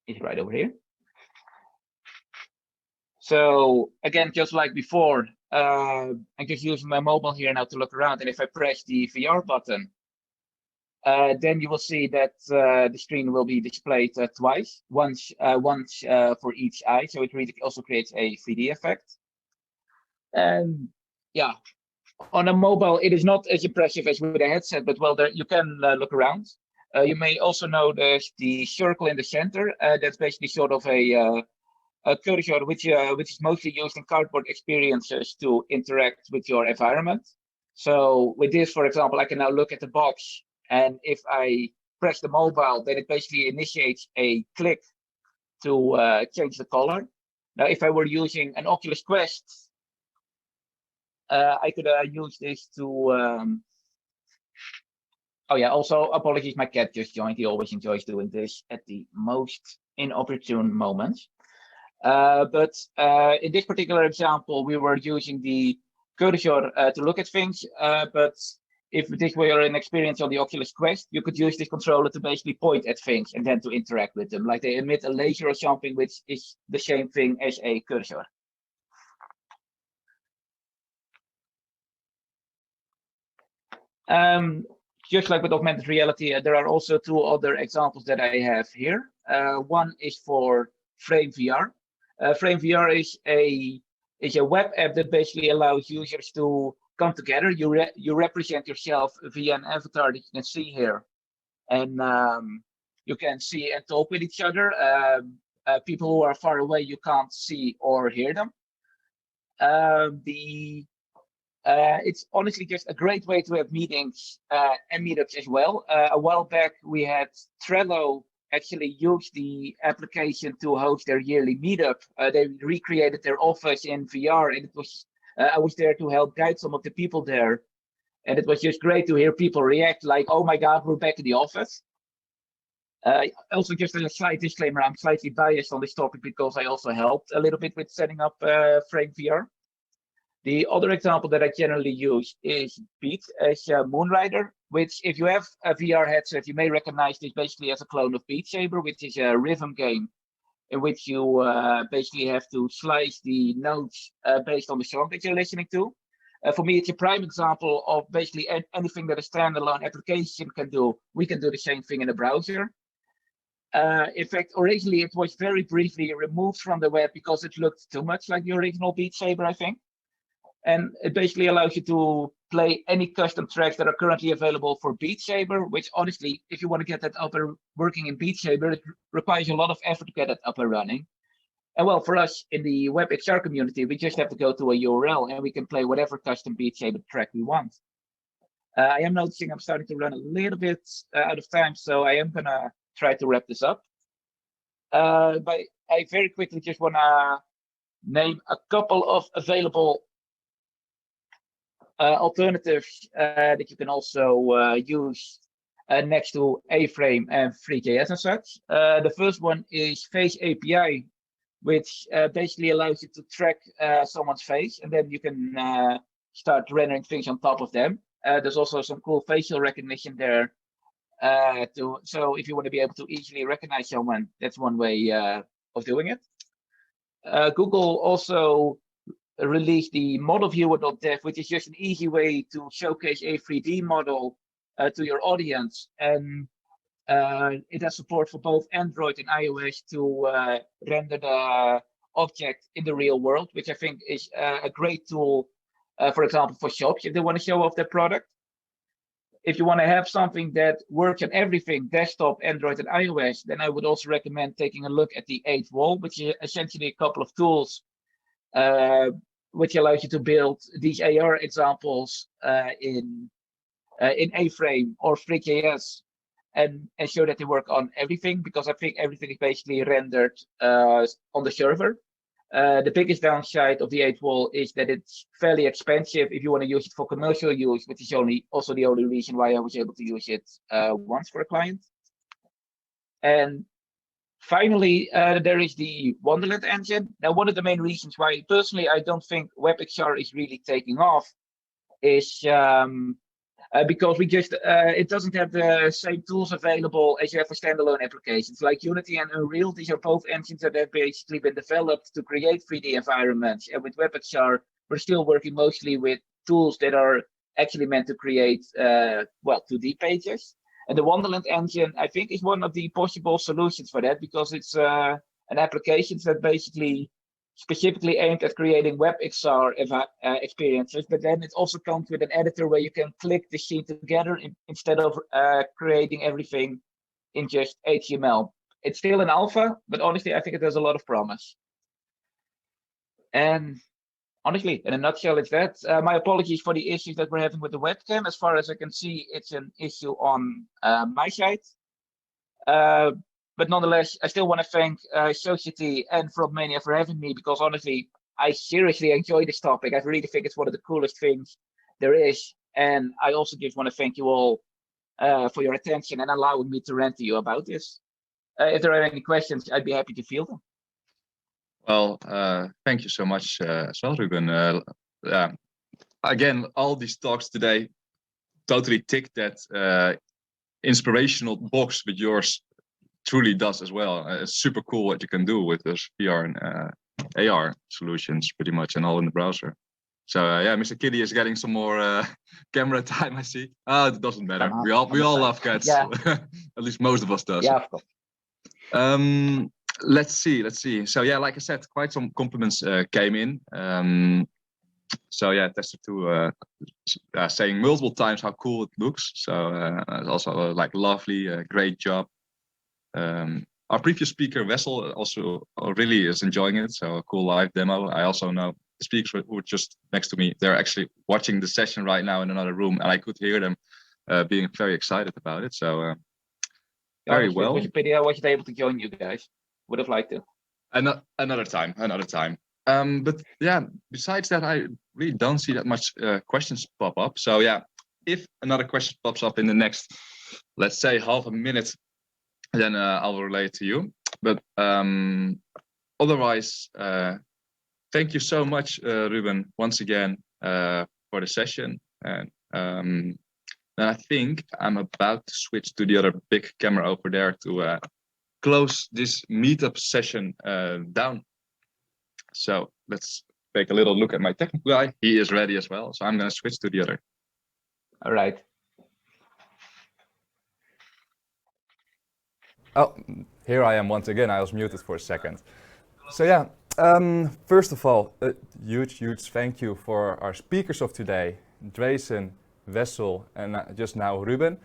is right over here. So again, just like before, I'm just using my mobile here now to look around, and if I press the VR button, then you will see that the screen will be displayed twice, once for each eye, so it really also creates a 3D effect. And yeah, on a mobile, it is not as impressive as with a headset, but well, there you can look around. You may also notice the circle in the center. That's basically sort of a cursor, which is mostly used in cardboard experiences to interact with your environment. So with this, for example, I can now look at the box, and if I press the mobile, then it basically initiates a click to change the color. Now, if I were using an Oculus Quest, I could use this to. Oh yeah, also apologies, my cat just joined. He always enjoys doing this at the most inopportune moments. But in this particular example, we were using the cursor to look at things. But if this were an experience on the Oculus Quest, you could use this controller to basically point at things and then to interact with them. Like they emit a laser or something, which is the same thing as a cursor. Just like with augmented reality, there are also two other examples that I have here. One is for Frame VR. Frame VR is a web app that basically allows users to come together. You represent yourself via an avatar that you can see here, and you can see and talk with each other. People who are far away, you can't see or hear them. It's honestly just a great way to have meetings and meetups as well. A while back, we had Trello actually use the application to host their yearly meetup. They recreated their office in VR, and it was I was there to help guide some of the people there, and it was just great to hear people react like, "Oh my God, we're back in the office." Also, just a slight disclaimer: I'm slightly biased on this topic because I also helped a little bit with setting up Frame VR. The other example that I generally use is Beat as Moonrider, which if you have a VR headset, you may recognize this basically as a clone of Beat Saber, which is a rhythm game in which you basically have to slice the notes based on the song that you're listening to. For me, it's a prime example of basically anything that a standalone application can do. We can do the same thing in a browser. In fact, originally it was very briefly removed from the web because it looked too much like the original Beat Saber, I think. And it basically allows you to play any custom tracks that are currently available for Beat Saber, which honestly, if you want to get that up and working in Beat Saber, it requires a lot of effort to get it up and running. And well, for us in the WebXR community, we just have to go to a URL and we can play whatever custom Beat Saber track we want. I am noticing I'm starting to run a little bit out of time, so I am going to try to wrap this up. But I very quickly just want to name a couple of available alternatives that you can also use next to A-Frame and FreeJS and such. The first one is Face API, which basically allows you to track someone's face, and then you can start rendering things on top of them. There's also some cool facial recognition there. So if you want to be able to easily recognize someone, that's one way of doing it. Google also released the model viewer.dev, which is just an easy way to showcase a 3D model to your audience. And it has support for both Android and iOS to render the object in the real world, which I think is a great tool, for example, for shops if they want to show off their product. If you want to have something that works on everything, desktop, Android, and iOS, then I would also recommend taking a look at the 8th wall, which is essentially a couple of tools which allows you to build these AR examples in A-Frame or FreeJS and ensure that they work on everything, because I think everything is basically rendered on the server. The biggest downside of the 8th wall is that it's fairly expensive if you want to use it for commercial use, which is also the only reason why I was able to use it once for a client. And finally, there is the Wonderland engine. Now, one of the main reasons why personally I don't think WebXR is really taking off is because it doesn't have the same tools available as you have for standalone applications like Unity and Unreal. These are both engines that have basically been developed to create 3D environments. And with WebXR, we're still working mostly with tools that are actually meant to create, 2D pages. And the Wonderland engine, I think, is one of the possible solutions for that, because it's an application that basically specifically aimed at creating WebXR experiences, but then it also comes with an editor where you can click the scene together instead of creating everything in just HTML. It's still in alpha, but honestly, I think it has a lot of promise. And honestly, in a nutshell, it's that. My apologies for the issues that we're having with the webcam. As far as I can see, it's an issue on my side. But nonetheless, I still want to thank Society and FrontMania for having me, because honestly, I seriously enjoy this topic. I really think it's one of the coolest things there is. And I also just want to thank you all for your attention and allowing me to rant to you about this. If there are any questions, I'd be happy to field them. Well, thank you so much as well, Ruben. Again, all these talks today totally tick that inspirational box, but yours truly does as well. It's super cool what you can do with this VR and AR solutions, pretty much, and all in the browser. So yeah, Mr. Kitty is getting some more camera time, I see. It doesn't matter. We all love cats. Yeah. At least most of us does. Yeah, of course. Let's see. So yeah, like I said, quite some compliments came in. So yeah, Tester2 saying multiple times how cool it looks. So also like lovely, great job. Our previous speaker Wessel also really is enjoying it. So a cool live demo. I also know the speakers who were just next to me. They're actually watching the session right now in another room, and I could hear them being very excited about it. So very well. It was a pity I wasn't able to join you guys. Would have liked to. Another time. But yeah, besides that, I really don't see that much questions pop up. So yeah, if another question pops up in the next, let's say, half a minute, then I'll relay it to you. But otherwise, thank you so much, Ruben, once again for the session. And I think I'm about to switch to the other big camera over there to close this meetup session down. So let's take a little look at my technical guy. He is ready as well. So I'm going to switch to the other. All right. Oh, here I am once again. I was muted for a second. So yeah, first of all, a huge thank you for our speakers of today, Drazen, Wessel, and just now Ruben.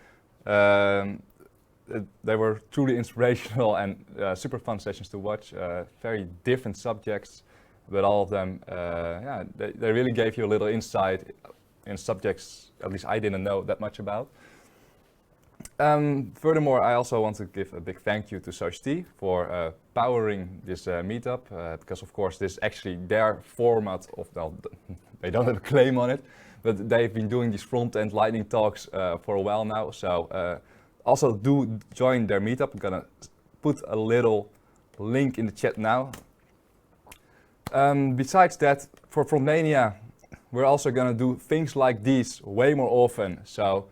They were truly inspirational and super fun sessions to watch. Very different subjects, but all of them, they really gave you a little insight in subjects at least I didn't know that much about. Furthermore, I also want to give a big thank you to Society for powering this meetup, because of course this is actually their format of, well, they don't have a claim on it, but they've been doing these front-end lightning talks for a while now. So also do join their meetup. I'm gonna put a little link in the chat now. Besides that, for FrontMania, we're also gonna do things like these way more often. So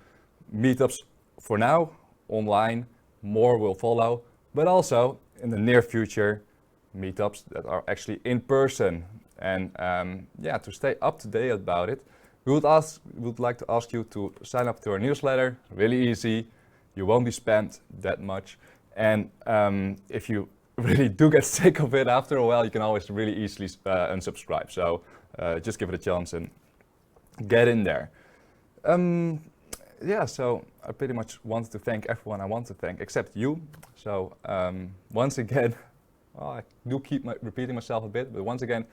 meetups for now, online, more will follow, but also in the near future, meetups that are actually in person. And yeah, to stay up to date about it, we would like to ask you to sign up to our newsletter. Really easy. You won't be spammed that much. And if you really do get sick of it after a while, you can always really easily unsubscribe. So just give it a chance and get in there. Yeah, so I pretty much wanted to thank everyone I want to thank, except you. So once again, well, I do keep repeating myself a bit, but once again,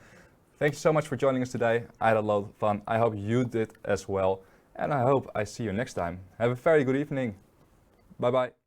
thank you so much for joining us today. I had a lot of fun. I hope you did as well. And I hope I see you next time. Have a very good evening. Bye-bye.